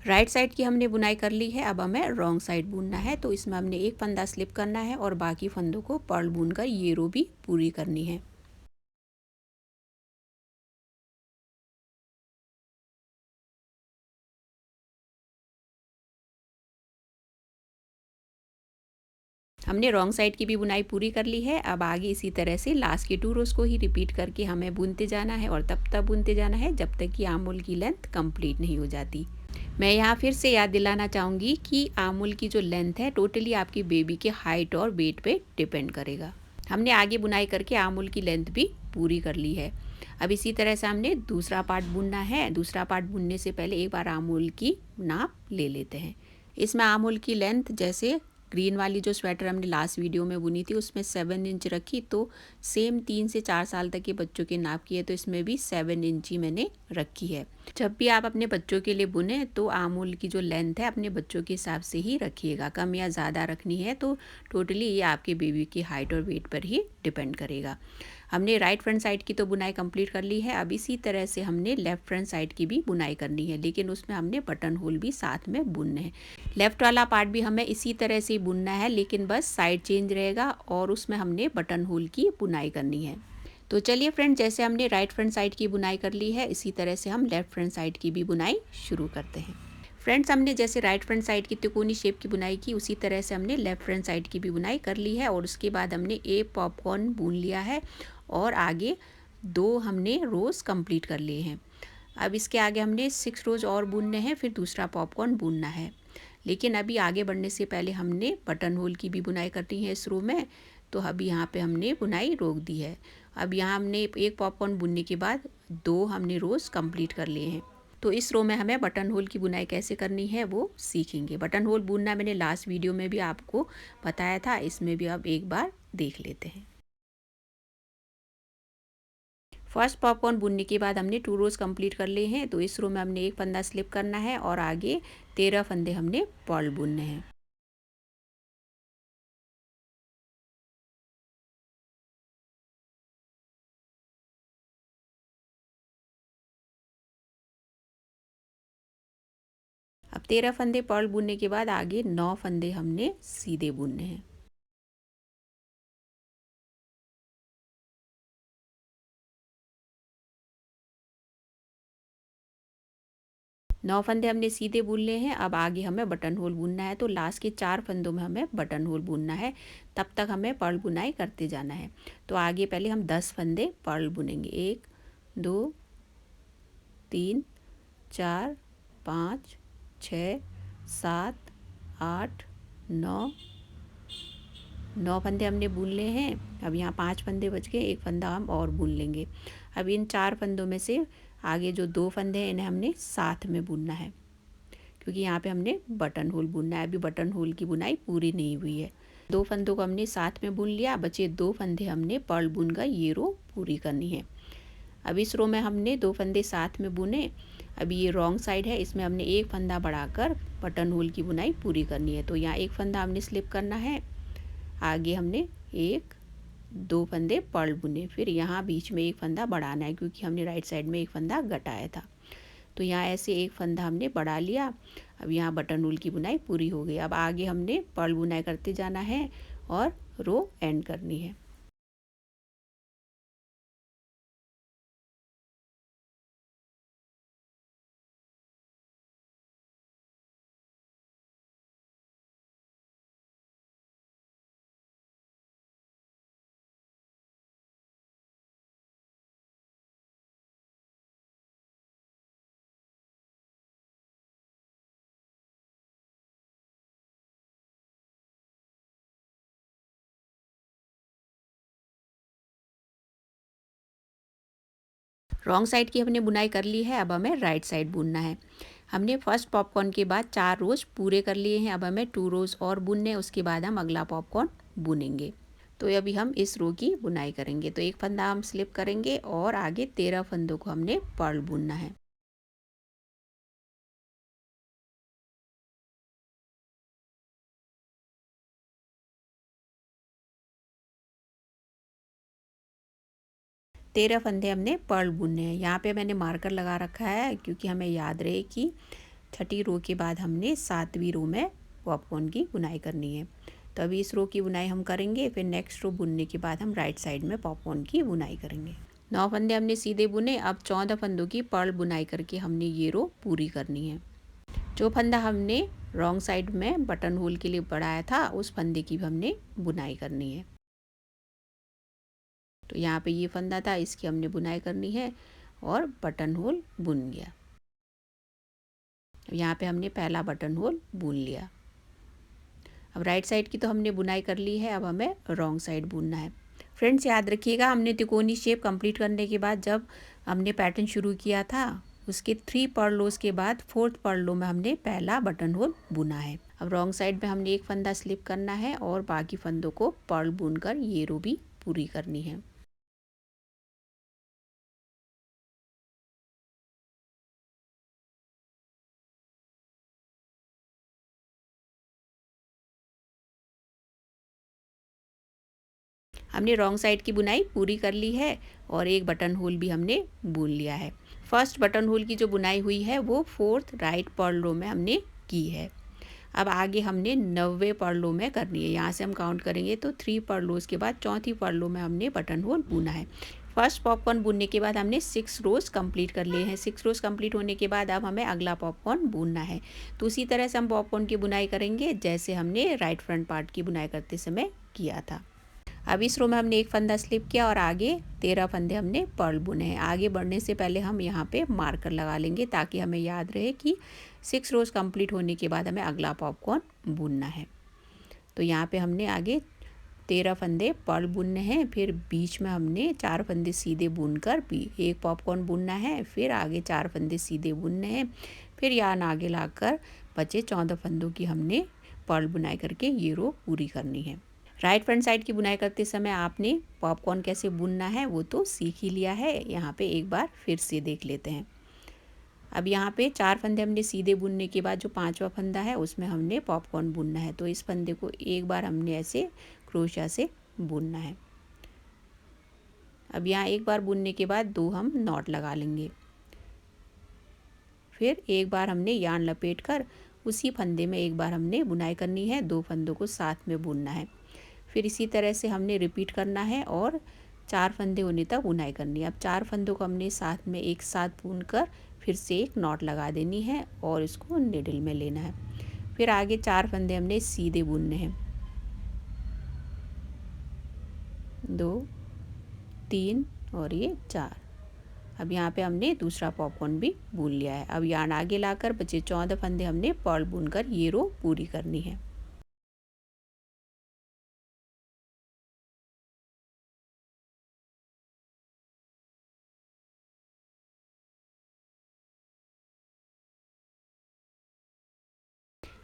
राइट साइड की हमने बुनाई कर ली है, अब हमें रॉन्ग साइड बुनना है। तो इसमें हमने एक फंदा स्लिप करना है और बाकी फंदों को पर्ल बुनकर ये रो भी पूरी करनी है। हमने रॉन्ग साइड की भी बुनाई पूरी कर ली है। अब आगे इसी तरह से लास्ट के 2 रोज़ को ही रिपीट करके हमें बुनते जाना है और तब तक बुनते जाना है जब तक कि आर्म होल की लेंथ कंप्लीट नहीं हो जाती। मैं यहाँ फिर से याद दिलाना चाहूँगी कि आर्म होल की जो लेंथ है टोटली आपकी बेबी के हाइट और वेट पे डिपेंड करेगा। हमने आगे बुनाई करके आर्म होल की लेंथ भी पूरी कर ली है। अब इसी तरह से हमने दूसरा पार्ट बुनना है। दूसरा पार्ट बुनने से पहले एक बार आर्म होल की नाप ले लेते हैं। इसमें आर्म होल की लेंथ जैसे ग्रीन वाली जो स्वेटर हमने लास्ट वीडियो में बुनी थी उसमें 7 इंच रखी, तो सेम 3 से 4 साल तक के बच्चों के नाप की है, तो इसमें भी 7 इंच ही मैंने रखी है। जब भी आप अपने बच्चों के लिए बुने तो आर्म होल की जो लेंथ है अपने बच्चों के हिसाब से ही रखिएगा। कम या ज़्यादा रखनी है तो टोटली ये आपके बेबी की हाइट और वेट पर ही डिपेंड करेगा। हमने राइट फ्रंट साइड की तो बुनाई कंप्लीट कर ली है। अब इसी तरह से हमने लेफ़्ट फ्रंट साइड की भी बुनाई करनी है, लेकिन उसमें हमने बटन होल भी साथ में बुनने हैं। लेफ़्ट वाला पार्ट भी हमें इसी तरह से बुनना है, लेकिन बस साइड चेंज रहेगा और उसमें हमने बटन होल की बुनाई करनी है। तो चलिए फ्रेंड, जैसे हमने राइट फ्रंट साइड की बुनाई कर ली है इसी तरह से हम लेफ़्ट फ्रंट साइड की भी बुनाई शुरू करते हैं। फ्रेंड्स, हमने जैसे राइट फ्रंट साइड की तिकोनी शेप की बुनाई की उसी तरह से हमने लेफ़्ट फ्रंट साइड की भी बुनाई कर ली है और उसके बाद हमने एक पॉपकॉर्न बुन लिया है और आगे 2 हमने रोज़ कंप्लीट कर लिए हैं। अब इसके आगे हमने 6 रोज़ और बुनने हैं, फिर दूसरा पॉपकॉर्न बुनना है। लेकिन अभी आगे बढ़ने से पहले हमने बटन होल की भी बुनाई करनी है इस रो में, तो अभी यहाँ पे हमने बुनाई रोक दी है। अब यहाँ हमने एक पॉपकॉर्न बुनने के बाद 2 हमने रोज़ कंप्लीट कर लिए हैं। तो इस रो में हमें बटन होल की बुनाई कैसे करनी है वो सीखेंगे। बटन होल बुनना मैंने लास्ट वीडियो में भी आपको बताया था, इसमें भी अब एक बार देख लेते हैं। फर्स्ट पॉपकॉर्न बुनने के बाद हमने 2 रोज़ कंप्लीट कर लिए हैं, तो इस रो में हमने एक फंदा स्लिप करना है और आगे 13 फंदे हमने पर्ल बुनने हैं। अब 13 फंदे पर्ल बुनने के बाद आगे 9 फंदे हमने सीधे बुनने हैं। 9 फंदे हमने सीधे बुन लिए हैं। अब आगे हमें बटन होल बुनना है, तो लास्ट के 4 फंदों में हमें बटन होल बुनना है। तब तक हमें पर्ल बुनाई करते जाना है। तो आगे पहले हम 10 फंदे पर्ल बुनेंगे। 1 2 3 4 5 6 7 8 9 9 फंदे हमने बुन लिए हैं। अब यहाँ 5 फंदे बच गए, एक फंदा हम और बुन लेंगे। अब इन 4 फंदों में से आगे जो 2 फंदे हैं इन्हें हमने साथ में बुनना है, क्योंकि यहाँ पे हमने बटन होल बुनना है। अभी बटन होल की बुनाई पूरी नहीं हुई है। 2 फंदों को हमने साथ में बुन लिया, बचे 2 फंदे हमने पर्ल बुनकर ये रो पूरी करनी है। अब इस रो में हमने 2 फंदे साथ में बुने। अभी ये रॉन्ग साइड है, इसमें हमने एक फंदा बढ़ाकर बटन होल की बुनाई पूरी करनी है। तो यहाँ एक फंदा हमने स्लिप करना है, आगे हमने 1 2 फंदे पर्ल बुने, फिर यहाँ बीच में एक फंदा बढ़ाना है क्योंकि हमने राइट साइड में एक फंदा घटाया था। तो यहाँ ऐसे एक फंदा हमने बढ़ा लिया। अब यहाँ बटन होल की बुनाई पूरी हो गई। अब आगे हमने पर्ल बुनाई करते जाना है और रो एंड करनी है। रॉन्ग साइड की हमने बुनाई कर ली है, अब हमें राइट साइड बुनना है। हमने फर्स्ट पॉपकॉर्न के बाद 4 रोज़ पूरे कर लिए हैं। अब हमें 2 रोज़ और बुनने हैं, उसके बाद हम अगला पॉपकॉर्न बुनेंगे। तो अभी हम इस रो की बुनाई करेंगे। तो एक फंदा हम स्लिप करेंगे और आगे 13 फंदों को हमने पर्ल बुनना है। 13 फंदे हमने पर्ल बुनने हैं। यहाँ पे मैंने मार्कर लगा रखा है क्योंकि हमें याद रहे कि छठी रो के बाद हमने 7वीं रो में पॉपकॉर्न की बुनाई करनी है। तो अभी इस रो की बुनाई हम करेंगे, फिर नेक्स्ट रो बुनने के बाद हम राइट साइड में पॉपकॉर्न की बुनाई करेंगे। 9 फंदे हमने सीधे बुने। अब 14 फंदों की पर्ल बुनाई करके हमने ये रो पूरी करनी है। जो फंदा हमने रॉन्ग साइड में बटन होल के लिए बढ़ाया था, उस फंदे की भी हमने बुनाई करनी है। तो यहाँ पे ये फंदा था, इसकी हमने बुनाई करनी है और बटन होल बुन गया। यहाँ पे हमने पहला बटन होल बुन लिया। अब राइट साइड की तो हमने बुनाई कर ली है, अब हमें रॉन्ग साइड बुनना है। फ्रेंड्स याद रखिएगा, हमने तिकोनी शेप कंप्लीट करने के बाद जब हमने पैटर्न शुरू किया था, उसके 3 पर्ल रोज के बाद 4th पर्ल रो में हमने पहला बटन होल बुना है। अब रॉन्ग साइड में हमने एक फंदा स्लिप करना है और बाकी फंदों को पर्ल बुनकर ये रो भी पूरी करनी है। हमने रॉन्ग साइड की बुनाई पूरी कर ली है और एक बटन होल भी हमने बुन लिया है। फर्स्ट बटन होल की जो बुनाई हुई है वो 4th राइट पर्ल रो में हमने की है। अब आगे हमने 90 पर्ल रो में करनी है। यहाँ से हम काउंट करेंगे तो 3 पर्ल रोज के बाद चौथी पर्ल रो में हमने बटन होल बुना है। फर्स्ट पॉपकॉर्न बुनने के बाद हमने 6 रोज कंप्लीट कर लिए हैं। 6 रोज कंप्लीट होने के बाद अब हमें अगला पॉपकॉर्न बुनना है। तो उसी तरह से हम पॉपकॉर्न की बुनाई करेंगे जैसे हमने राइट फ्रंट पार्ट की बुनाई करते समय किया था। अब इस रो में हमने एक फंदा स्लिप किया और आगे 13 फंदे हमने पर्ल बुने हैं। आगे बढ़ने से पहले हम यहाँ पे मार्कर लगा लेंगे ताकि हमें याद रहे कि 6 रोज कंप्लीट होने के बाद हमें अगला पॉपकॉर्न बुनना है। तो यहाँ पे हमने आगे 13 फंदे पर्ल बुनने हैं, फिर बीच में हमने 4 फंदे सीधे बुनकर भी एक पॉपकॉर्न बुनना है, फिर आगे 4 फंदे सीधे बुनने हैं, फिर यार्न आगे लाकर बचे 14 फंदों की हमने पर्ल बुनाई करके ये रो पूरी करनी है। राइट फ्रंट साइड की बुनाई करते समय आपने पॉपकॉर्न कैसे बुनना है वो तो सीख ही लिया है। यहाँ पे एक बार फिर से देख लेते हैं। अब यहाँ पे 4 फंदे हमने सीधे बुनने के बाद जो 5वां फंदा है उसमें हमने पॉपकॉर्न बुनना है। तो इस फंदे को एक बार हमने ऐसे क्रोशा से बुनना है। अब यहाँ एक बार बुनने के बाद 2 हम नॉट लगा लेंगे। फिर एक बार हमने यार्न लपेट कर उसी फंदे में एक बार हमने बुनाई करनी है। 2 फंदों को साथ में बुनना है। फिर इसी तरह से हमने रिपीट करना है और 4 फंदे होने तक बुनाई करनी है। अब 4 फंदों को हमने साथ में एक साथ बुनकर फिर से एक नॉट लगा देनी है और इसको निडल में लेना है। फिर आगे 4 फंदे हमने सीधे बुनने हैं। 2, 3 और ये 4। अब यहाँ पे हमने दूसरा पॉपकॉर्न भी बुन लिया है। अब यार्न आगे लाकर बचे 14 फंदे हमने पर्ल बुनकर ये रो पूरी करनी है।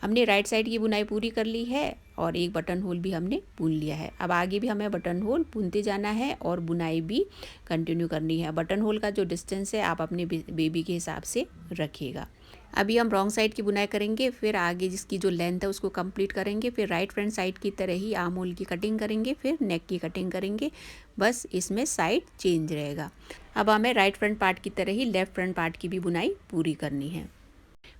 हमने राइट साइड की बुनाई पूरी कर ली है और एक बटन होल भी हमने बुन लिया है। अब आगे भी हमें बटन होल बुनते जाना है और बुनाई भी कंटिन्यू करनी है। बटन होल का जो डिस्टेंस है आप अपने बेबी के हिसाब से रखिएगा। अभी हम रॉन्ग साइड की बुनाई करेंगे, फिर आगे जिसकी जो लेंथ है उसको कंप्लीट करेंगे, फिर राइट फ्रंट साइड की तरह ही आर्म होल की कटिंग करेंगे, फिर नेक की कटिंग करेंगे। बस इसमें साइड चेंज रहेगा। अब हमें राइट फ्रंट पार्ट की तरह ही लेफ्ट फ्रंट पार्ट की भी बुनाई पूरी करनी है।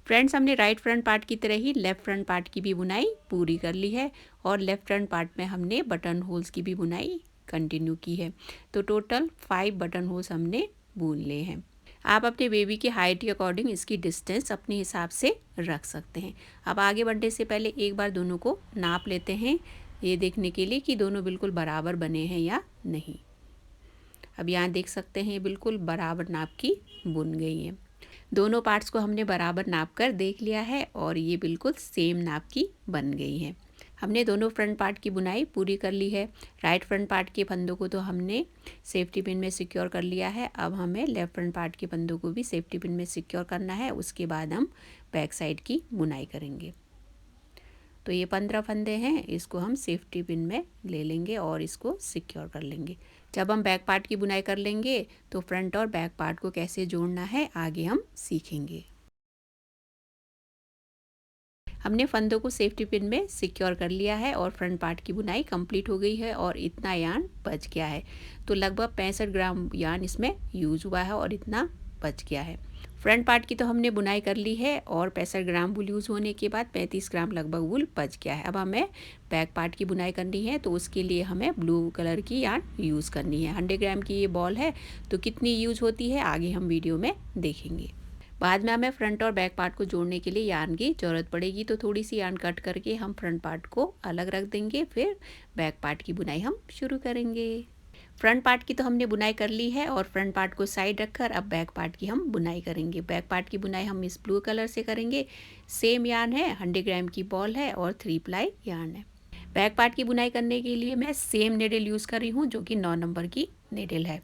फ्रेंड्स हमने राइट फ्रंट पार्ट की तरह ही लेफ़्ट फ्रंट पार्ट की भी बुनाई पूरी कर ली है और लेफ़्ट फ्रंट पार्ट में हमने बटन होल्स की भी बुनाई कंटिन्यू की है। तो टोटल 5 बटन होल्स हमने बुन लिए हैं। आप अपने बेबी की हाइट के अकॉर्डिंग इसकी डिस्टेंस अपने हिसाब से रख सकते हैं। अब आगे बढ़ने से पहले एक बार दोनों को नाप लेते हैं, ये देखने के लिए कि दोनों बिल्कुल बराबर बने हैं या नहीं। अब यहाँ देख सकते हैं बिल्कुल बराबर नाप की बुन गई हैं। दोनों पार्ट्स को हमने बराबर नाप कर देख लिया है और ये बिल्कुल सेम नाप की बन गई है। हमने दोनों फ्रंट पार्ट की बुनाई पूरी कर ली है। राइट फ्रंट पार्ट के फंदों को तो हमने सेफ्टी पिन में सिक्योर कर लिया है। अब हमें लेफ्ट फ्रंट पार्ट के फंदों को भी सेफ्टी पिन में सिक्योर करना है। उसके बाद हम बैक साइड की बुनाई करेंगे। तो ये 15 फंदे हैं, इसको हम सेफ्टी पिन में ले लेंगे और इसको सिक्योर कर लेंगे। जब हम बैक पार्ट की बुनाई कर लेंगे तो फ्रंट और बैक पार्ट को कैसे जोड़ना है आगे हम सीखेंगे। हमने फंदों को सेफ्टी पिन में सिक्योर कर लिया है और फ्रंट पार्ट की बुनाई कंप्लीट हो गई है और इतना यार्न बच गया है। तो लगभग 65 ग्राम यार्न इसमें यूज हुआ है और इतना बच गया है। फ्रंट पार्ट की तो हमने बुनाई कर ली है और 65 ग्राम वूल यूज़ होने के बाद 35 ग्राम लगभग वूल बच गया है। अब हमें बैक पार्ट की बुनाई करनी है, तो उसके लिए हमें ब्लू कलर की यार्न यूज़ करनी है। 100 ग्राम की ये बॉल है, तो कितनी यूज़ होती है आगे हम वीडियो में देखेंगे। बाद में हमें फ्रंट और बैक पार्ट को जोड़ने के लिए यार्न की ज़रूरत पड़ेगी, तो थोड़ी सी यार्न कट करके हम फ्रंट पार्ट को अलग रख देंगे, फिर बैक पार्ट की बुनाई हम शुरू करेंगे। फ्रंट पार्ट की तो हमने बुनाई कर ली है और फ्रंट पार्ट को साइड रखकर अब बैक पार्ट की हम बुनाई करेंगे। बैक पार्ट की बुनाई हम इस ब्लू कलर से करेंगे। सेम यार्न है, 100 ग्राम की बॉल है और 3 प्लाई यार्न है। बैक पार्ट की बुनाई करने के लिए मैं सेम नेडल यूज़ कर रही हूँ, जो कि 9 नंबर की नेडल है।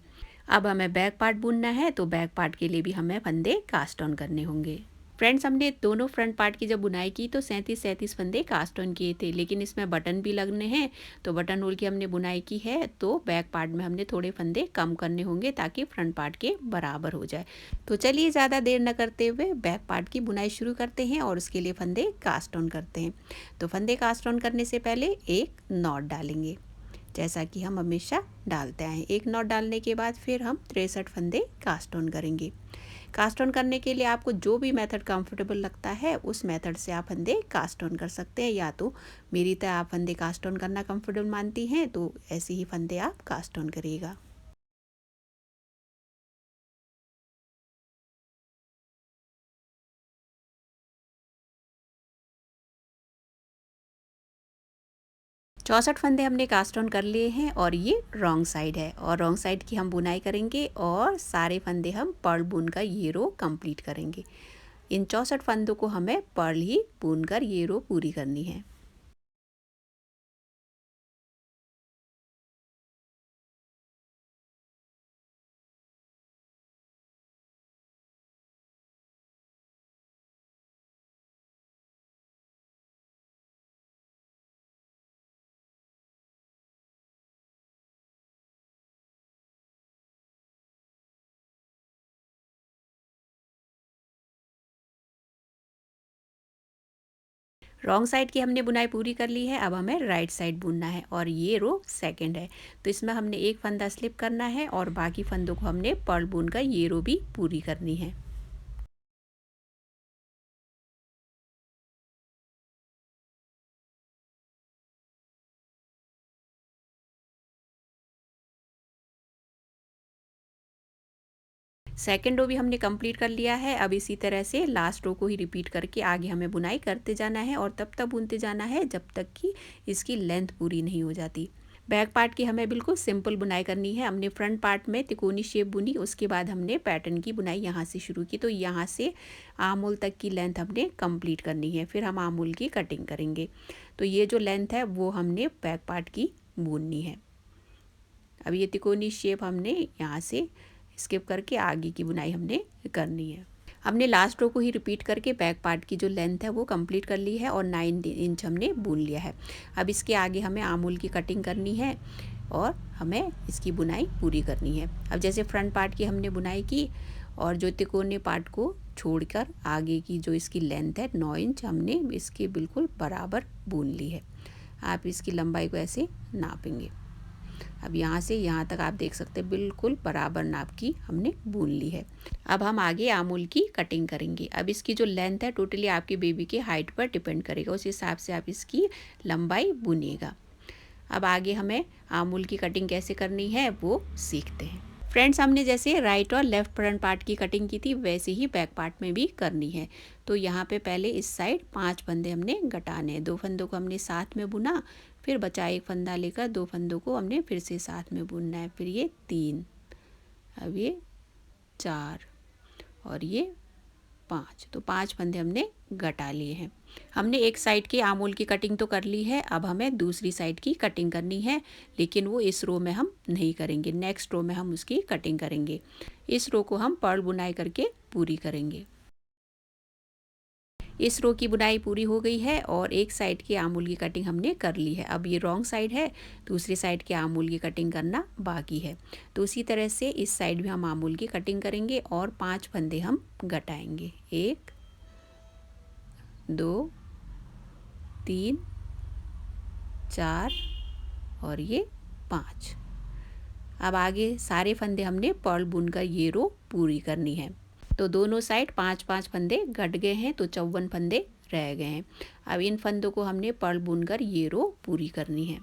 अब हमें बैक पार्ट बुनना है, तो बैक पार्ट के लिए भी हमें फंदे कास्ट ऑन करने होंगे। फ्रेंड्स, हमने दोनों फ्रंट पार्ट की जब बुनाई की तो 37 फंदे कास्ट ऑन किए थे, लेकिन इसमें बटन भी लगने हैं, तो बटन होल की हमने बुनाई की है, तो बैक पार्ट में हमने थोड़े फंदे कम करने होंगे ताकि फ्रंट पार्ट के बराबर हो जाए। तो चलिए ज़्यादा देर न करते हुए बैक पार्ट की बुनाई शुरू करते हैं और उसके लिए फंदे कास्ट ऑन करते हैं। तो फंदे कास्ट ऑन करने से पहले एक नॉट डालेंगे, जैसा कि हम हमेशा डालते आए हैं। एक नॉट डालने के बाद फिर हम 63 फंदे कास्ट ऑन करेंगे। कास्ट ऑन करने के लिए आपको जो भी मेथड कंफर्टेबल लगता है उस मेथड से आप फंदे कास्ट ऑन कर सकते हैं, या तो मेरी तरह आप फंदे कास्ट ऑन करना कंफर्टेबल मानती हैं तो ऐसे ही फंदे आप कास्ट ऑन करिएगा। चौसठ फंदे हमने कास्ट ऑन कर लिए हैं और ये रॉन्ग साइड है, और रॉन्ग साइड की हम बुनाई करेंगे और सारे फंदे हम पर्ल बुन कर ये रो कंप्लीट करेंगे। इन 64 फंदों को हमें पर्ल ही बुनकर ये रो पूरी करनी है। रॉन्ग साइड की हमने बुनाई पूरी कर ली है। अब हमें राइट साइड बुनना है और ये रो सेकंड है, तो इसमें हमने एक फंदा स्लिप करना है और बाकी फंदों को हमने पर्ल बुनकर ये रो भी पूरी करनी है। सेकेंड रो भी हमने कंप्लीट कर लिया है। अब इसी तरह से लास्ट रो को ही रिपीट करके आगे हमें बुनाई करते जाना है और तब तक बुनते जाना है जब तक कि इसकी लेंथ पूरी नहीं हो जाती। बैक पार्ट की हमें बिल्कुल सिंपल बुनाई करनी है। हमने फ्रंट पार्ट में तिकोनी शेप बुनी, उसके बाद हमने पैटर्न की बुनाई यहाँ से शुरू की, तो यहाँ से आर्म होल तक की लेंथ हमने कंप्लीट करनी है। फिर हम आर्म होल की कटिंग करेंगे, तो ये जो लेंथ है वो हमने बैक पार्ट की बुननी है। अब ये तिकोनी शेप हमने यहाँ से स्किप करके आगे की बुनाई हमने करनी है। हमने लास्ट रो को ही रिपीट करके बैक पार्ट की जो लेंथ है वो कंप्लीट कर ली है और 9 इंच हमने बुन लिया है। अब इसके आगे हमें आर्म होल की कटिंग करनी है और हमें इसकी बुनाई पूरी करनी है। अब जैसे फ्रंट पार्ट की हमने बुनाई की और जो तिकोने पार्ट को छोड़कर आगे की जो इसकी लेंथ है 9 इंच हमने इसके बिल्कुल बराबर बुन ली है। आप इसकी लंबाई को ऐसे नापेंगे। अब यहाँ से यहाँ तक आप देख सकते हैं बिल्कुल बराबर नाप की हमने बुन ली है। अब हम आगे आमूल की कटिंग करेंगे। अब इसकी जो लेंथ है टोटली आपके बेबी के हाइट पर डिपेंड करेगा, उस हिसाब से आप इसकी लंबाई बुनिएगा। अब आगे हमें आमूल की कटिंग कैसे करनी है वो सीखते हैं। फ्रेंड्स, हमने जैसे राइट और लेफ्ट फ्रंट पार्ट की कटिंग की थी वैसे ही बैक पार्ट में भी करनी है। तो यहाँ पे पहले इस साइड 5 फंदे हमने घटाने हैं। 2 फंदों को हमने साथ में बुना, फिर बचा एक फंदा लेकर 2 फंदों को हमने फिर से साथ में बुनना है। फिर ये 3, अब ये 4 और ये 5, तो 5 फंदे हमने घटा लिए हैं। हमने एक साइड की आमूल की कटिंग तो कर ली है, अब हमें दूसरी साइड की कटिंग करनी है, लेकिन वो इस रो में हम नहीं करेंगे, नेक्स्ट रो में हम उसकी कटिंग करेंगे। इस रो को हम पर्ल बुनाई करके पूरी करेंगे। इस रो की बुनाई पूरी हो गई है और एक साइड की आमूल की कटिंग हमने कर ली है। अब ये रॉन्ग साइड है, दूसरी साइड के आमूल की कटिंग करना बाकी है। तो उसी तरह से इस साइड भी हम आमूल की कटिंग करेंगे और 5 फंदे हम घटाएंगे। 1, 2, 3, 4 और ये 5। अब आगे सारे फंदे हमने पर्ल बुनकर ये रो पूरी करनी है। तो दोनों साइड 5-5 फंदे घट गए हैं, तो 54 फंदे रह गए हैं। अब इन फंदों को हमने पर्ल बुनकर ये रो पूरी करनी है।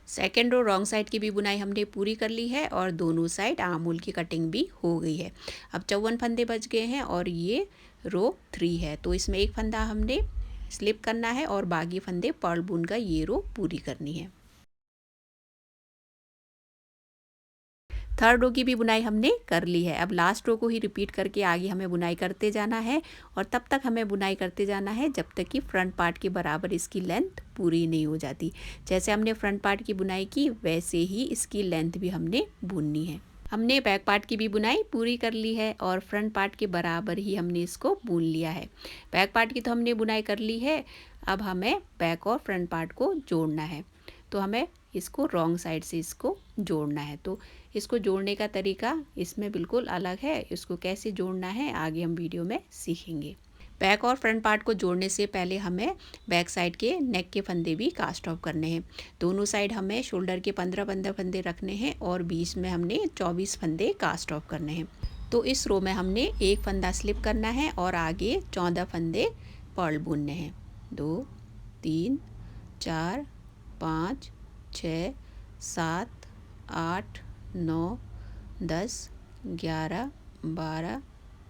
सेकेंड रो रॉन्ग साइड की भी बुनाई हमने पूरी कर ली है और दोनों साइड आर्म होल की कटिंग भी हो गई है। अब 54 फंदे बच गए हैं और ये रो 3 है, तो इसमें एक फंदा हमने स्लिप करना है और बाकी फंदे पर्ल बुनकर ये रो पूरी करनी है। थर्ड रो की भी बुनाई हमने कर ली है। अब लास्ट रो को ही रिपीट करके आगे हमें बुनाई करते जाना है और तब तक हमें बुनाई करते जाना है जब तक कि फ्रंट पार्ट के बराबर इसकी लेंथ पूरी नहीं हो जाती। जैसे हमने फ्रंट पार्ट की बुनाई की वैसे ही इसकी लेंथ भी हमने बुननी है। हमने बैक पार्ट की भी बुनाई पूरी कर ली है और फ्रंट पार्ट के बराबर ही हमने इसको बुन लिया है। बैक पार्ट की तो हमने बुनाई कर ली है, अब हमें बैक और फ्रंट पार्ट को जोड़ना है। तो हमें इसको रॉन्ग साइड से इसको जोड़ना है। तो इसको जोड़ने का तरीका इसमें बिल्कुल अलग है, इसको कैसे जोड़ना है आगे हम वीडियो में सीखेंगे। बैक और फ्रंट पार्ट को जोड़ने से पहले हमें बैक साइड के नेक के फंदे भी कास्ट ऑफ करने हैं। दोनों साइड हमें शोल्डर के 15-15 फंदे रखने हैं और बीच में हमने 24 फंदे कास्ट ऑफ करने हैं। तो इस रो में हमने एक फंदा स्लिप करना है और आगे 14 फंदे पर्ल बुनने हैं। 2, 3, 4, 5, 6, 7, 8, 9, 10, 11, 12,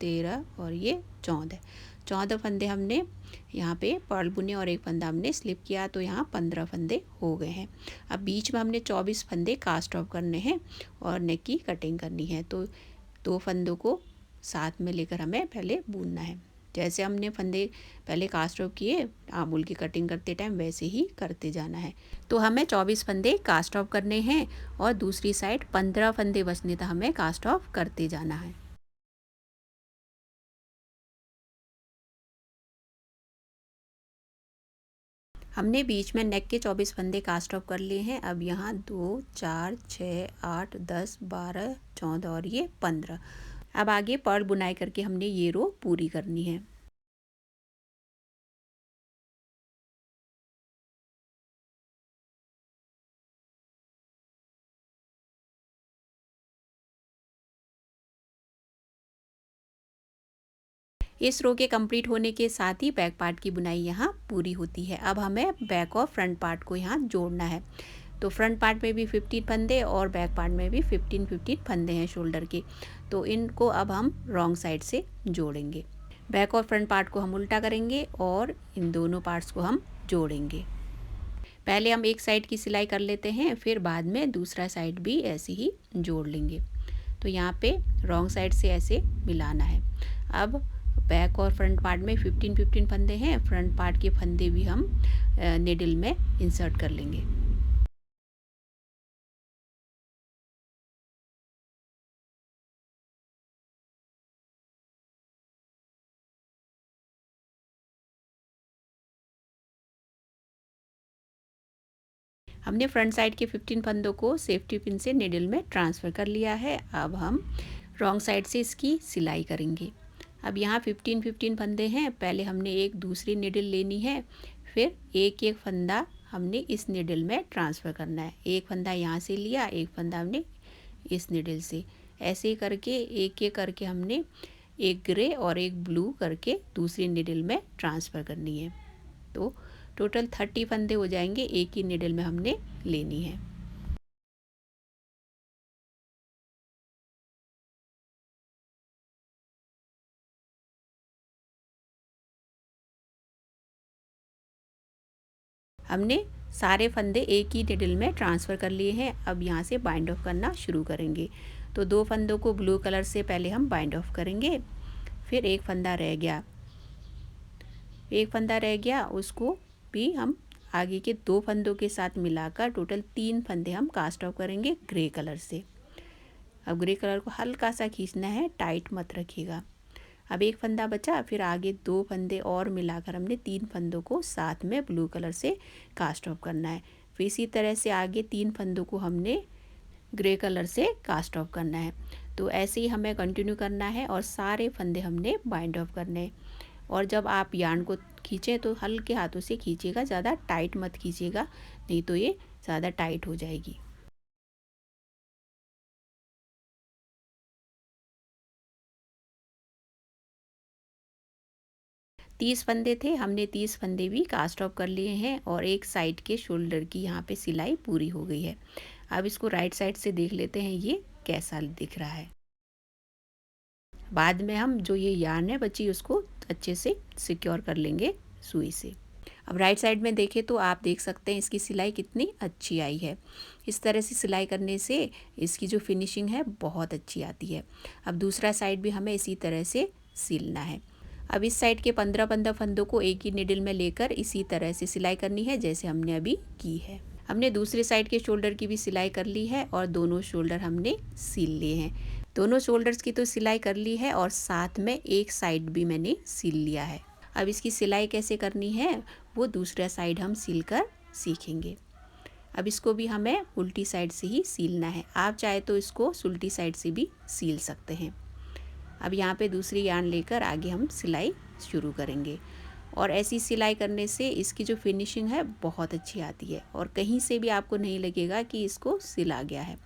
13 और ये 14 फंदे हमने यहाँ पे पर्ल बुने और एक फंदा हमने स्लिप किया, तो यहाँ 15 फंदे हो गए हैं। अब बीच में हमने 24 फंदे कास्ट ऑफ करने हैं और नेक की कटिंग करनी है। तो 2 फंदों को साथ में लेकर हमें पहले बुनना है। जैसे हमने फंदे पहले कास्ट ऑफ किए आमूल की कटिंग करते टाइम वैसे ही करते जाना है। तो हमें 24 फंदे कास्ट ऑफ करने हैं और दूसरी साइड 15 फंदे बचने तक हमें कास्ट ऑफ करते जाना है। हमने बीच में नेक के 24 फंदे कास्ट ऑफ कर लिए हैं। अब यहाँ 2, 4, 6, 8, 10, 12, 14 और ये 15। अब आगे पर्ल बुनाई करके हमने ये रो पूरी करनी है। इस रो के कंप्लीट होने के साथ ही बैक पार्ट की बुनाई यहाँ पूरी होती है। अब हमें बैक और फ्रंट पार्ट को यहाँ जोड़ना है। तो फ्रंट पार्ट में भी 15 फंदे और बैक पार्ट में भी 15-15 फंदे हैं शोल्डर के, तो इनको अब हम रॉन्ग साइड से जोड़ेंगे। बैक और फ्रंट पार्ट को हम उल्टा करेंगे और इन दोनों पार्ट्स को हम जोड़ेंगे। पहले हम एक साइड की सिलाई कर लेते हैं, फिर बाद में दूसरा साइड भी ऐसे ही जोड़ लेंगे। तो यहाँ पे रॉन्ग साइड से ऐसे मिलाना है। अब बैक और फ्रंट पार्ट में 15-15 फंदे हैं, फ्रंट पार्ट के फंदे भी हम निडल में इंसर्ट कर लेंगे। हमने फ्रंट साइड के 15 फंदों को सेफ्टी पिन से निडल में ट्रांसफ़र कर लिया है। अब हम रॉन्ग साइड से इसकी सिलाई करेंगे। अब यहाँ 15-15 फंदे हैं, पहले हमने एक दूसरी निडल लेनी है, फिर एक एक फंदा हमने इस निडल में ट्रांसफ़र करना है। एक फंदा यहाँ से लिया, एक फंदा हमने इस निडल से, ऐसे ही करके एक एक करके हमने एक ग्रे और एक ब्लू करके दूसरी निडल में ट्रांसफ़र करनी है। तो टोटल 30 फंदे हो जाएंगे, एक ही निडल में हमने लेनी है। हमने सारे फंदे एक ही निडल में ट्रांसफ़र कर लिए हैं। अब यहाँ से बाइंड ऑफ करना शुरू करेंगे। तो 2 फंदों को ब्लू कलर से पहले हम बाइंड ऑफ करेंगे, फिर एक फंदा रह गया, उसको भी हम आगे के 2 फंदों के साथ मिलाकर टोटल 3 फंदे हम कास्ट ऑफ करेंगे ग्रे कलर से। अब ग्रे कलर को हल्का सा खींचना है, टाइट मत रखिएगा। अब एक फंदा बचा, फिर आगे 2 फंदे और मिलाकर हमने 3 फंदों को साथ में ब्लू कलर से कास्ट ऑफ करना है। फिर इसी तरह से आगे 3 फंदों को हमने ग्रे कलर से कास्ट ऑफ करना है। तो ऐसे ही हमें कंटिन्यू करना है और सारे फंदे हमने बाइंड ऑफ करने हैं। और जब आप यार्न को खींचें तो हल्के हाथों से खींचिएगा, ज़्यादा टाइट मत खींचिएगा, नहीं तो ये ज़्यादा टाइट हो जाएगी। 30 फंदे थे, हमने 30 फंदे भी कास्ट ऑफ कर लिए हैं और एक साइड के शोल्डर की यहाँ पे सिलाई पूरी हो गई है। अब इसको राइट साइड से देख लेते हैं ये कैसा दिख रहा है। बाद में हम जो ये यार्न है बची उसको अच्छे से सिक्योर कर लेंगे सुई से। अब राइट साइड में देखें तो आप देख सकते हैं इसकी सिलाई कितनी अच्छी आई है। इस तरह से सिलाई करने से इसकी जो फिनिशिंग है बहुत अच्छी आती है। अब दूसरा साइड भी हमें इसी तरह से सिलना है। अब इस साइड के 15-15 फंदों को एक ही निडल में लेकर इसी तरह से सिलाई करनी है जैसे हमने अभी की है। हमने दूसरे साइड के शोल्डर की भी सिलाई कर ली है और दोनों शोल्डर हमने सिल लिए हैं। दोनों शोल्डर्स की तो सिलाई कर ली है और साथ में एक साइड भी मैंने सिल लिया है। अब इसकी सिलाई कैसे करनी है वो दूसरा साइड हम सिल कर सीखेंगे। अब इसको भी हमें उल्टी साइड से ही सिलना है। आप चाहे तो इसको उल्टी साइड से भी सिल सकते हैं। अब यहाँ पे दूसरी यार्न लेकर आगे हम सिलाई शुरू करेंगे और ऐसी सिलाई करने से इसकी जो फिनिशिंग है बहुत अच्छी आती है और कहीं से भी आपको नहीं लगेगा कि इसको सिला गया है।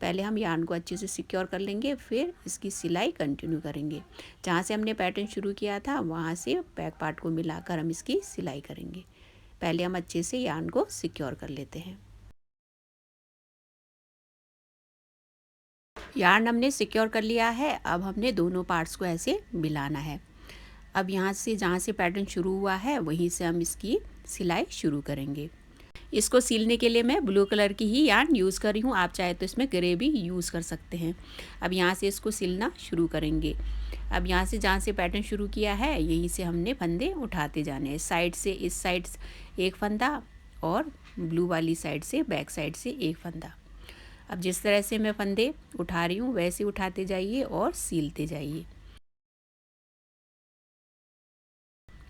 पहले हम यार्न को अच्छे से सिक्योर कर लेंगे, फिर इसकी सिलाई कंटिन्यू करेंगे। जहाँ से हमने पैटर्न शुरू किया था वहाँ से बैक पार्ट को मिलाकर हम इसकी सिलाई करेंगे। पहले हम अच्छे से यार्न को सिक्योर कर लेते हैं। यार्न हमने सिक्योर कर लिया है। अब हमने दोनों पार्ट्स को ऐसे मिलाना है। अब यहाँ से जहाँ से पैटर्न शुरू हुआ है वहीं से हम इसकी सिलाई शुरू करेंगे। इसको सिलने के लिए मैं ब्लू कलर की ही यार्न यूज़ कर रही हूँ, आप चाहे तो इसमें ग्रे भी यूज़ कर सकते हैं। अब यहाँ से इसको सिलना शुरू करेंगे। अब यहाँ से जहाँ से पैटर्न शुरू किया है यहीं से हमने फंदे उठाते जाने हैं। साइड से इस साइड एक फंदा और ब्लू वाली साइड से बैक साइड से एक फंदा। अब जिस तरह से मैं फंदे उठा रही हूँ वैसे उठाते जाइए और सिलते जाइए।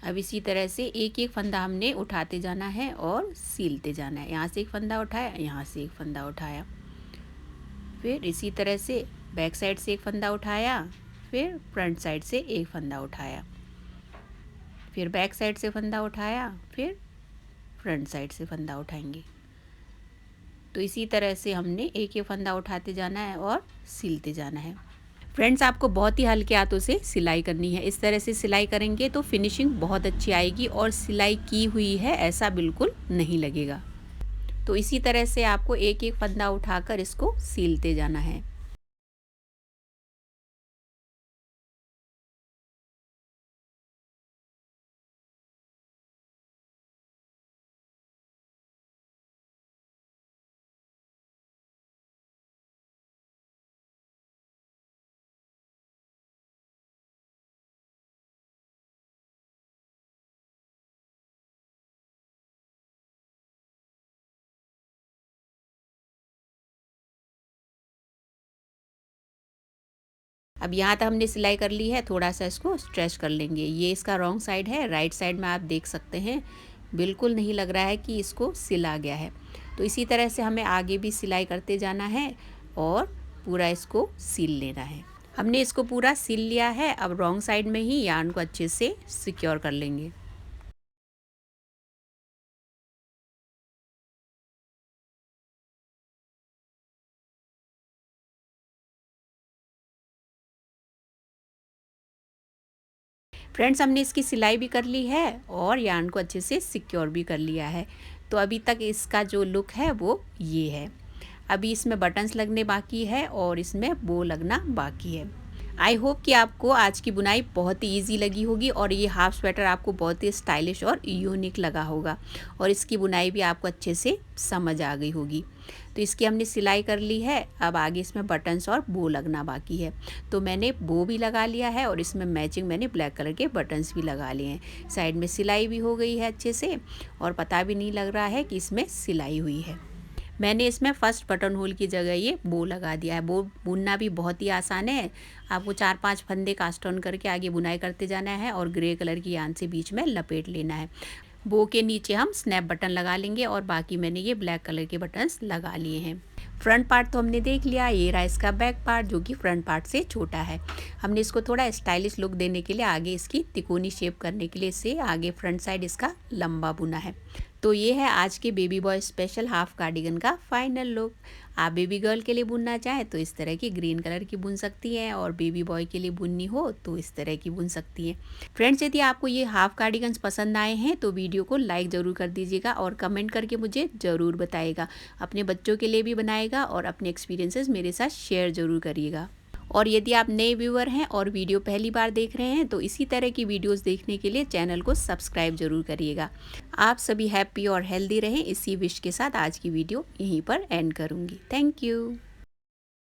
अब इसी तरह से एक एक फंदा हमने उठाते जाना है और सिलते जाना है। यहाँ से एक फंदा उठाया, यहाँ से एक फंदा उठाया, फिर इसी तरह से बैक साइड से एक फंदा उठाया, फिर फ्रंट साइड से एक फंदा उठाया, फिर बैक साइड से फंदा उठाया, फिर फ्रंट साइड से फंदा उठाएंगे। तो इसी तरह से हमने एक एक फंदा उठाते जाना है और सिलते जाना है। फ्रेंड्स, आपको बहुत ही हल्के हाथों से सिलाई करनी है। इस तरह से सिलाई करेंगे तो फिनिशिंग बहुत अच्छी आएगी और सिलाई की हुई है ऐसा बिल्कुल नहीं लगेगा। तो इसी तरह से आपको एक एक फंदा उठाकर इसको सिलते जाना है। अब यहाँ तक हमने सिलाई कर ली है, थोड़ा सा इसको स्ट्रेच कर लेंगे। ये इसका रॉन्ग साइड है, राइट साइड में आप देख सकते हैं बिल्कुल नहीं लग रहा है कि इसको सिला गया है। तो इसी तरह से हमें आगे भी सिलाई करते जाना है और पूरा इसको सिल लेना है। हमने इसको पूरा सिल लिया है। अब रॉन्ग साइड में ही यार्न को अच्छे से सिक्योर कर लेंगे। फ्रेंड्स, हमने इसकी सिलाई भी कर ली है और यार्न को अच्छे से सिक्योर भी कर लिया है। तो अभी तक इसका जो लुक है वो ये है। अभी इसमें बटन्स लगने बाकी है और इसमें बो लगना बाकी है। आई होप कि आपको आज की बुनाई बहुत ही ईजी लगी होगी और ये हाफ स्वेटर आपको बहुत ही स्टाइलिश और यूनिक लगा होगा और इसकी बुनाई भी आपको अच्छे से समझ आ गई होगी। तो इसकी हमने सिलाई कर ली है। अब आगे इसमें बटन्स और बो लगना बाकी है। तो मैंने बो भी लगा लिया है और इसमें मैचिंग मैंने ब्लैक कलर के बटन्स भी लगा लिए हैं। साइड में सिलाई भी हो गई है अच्छे से और पता भी नहीं लग रहा है कि इसमें सिलाई हुई है। मैंने इसमें फर्स्ट बटन होल की जगह ये बो लगा दिया है। बो बुनना भी बहुत ही आसान है। आपको 4-5 फंदे कास्ट ऑन करके आगे बुनाई करते जाना है और ग्रे कलर की यार्न से बीच में लपेट लेना है। बो के नीचे हम स्नैप बटन लगा लेंगे और बाकी मैंने ये ब्लैक कलर के बटन्स लगा लिए हैं। फ्रंट पार्ट तो हमने देख लिया। ये रहा इसका बैक पार्ट जो कि फ्रंट पार्ट से छोटा है। हमने इसको थोड़ा स्टाइलिश लुक देने के लिए आगे इसकी तिकोनी शेप करने के लिए इसे आगे फ्रंट साइड इसका लंबा बुना है। तो ये है आज के baby boy special half cardigan का फाइनल लुक। आप बेबी गर्ल के लिए बुनना चाहें तो इस तरह की ग्रीन कलर की बुन सकती हैं, और बेबी बॉय के लिए बुननी हो तो इस तरह की बुन सकती हैं। फ्रेंड्स, यदि आपको ये हाफ कार्डिगन्स पसंद आए हैं तो वीडियो को लाइक ज़रूर कर दीजिएगा और कमेंट करके मुझे ज़रूर बताइएगा। अपने बच्चों के लिए भी बनाएगा और अपने एक्सपीरियंसेस मेरे साथ शेयर ज़रूर करिएगा। और यदि आप नए व्यूअर हैं और वीडियो पहली बार देख रहे हैं तो इसी तरह की वीडियोस देखने के लिए चैनल को सब्सक्राइब जरूर करिएगा। आप सभी हैप्पी और हेल्दी रहें, इसी विश के साथ आज की वीडियो यहीं पर एंड करूँगी। Thank you.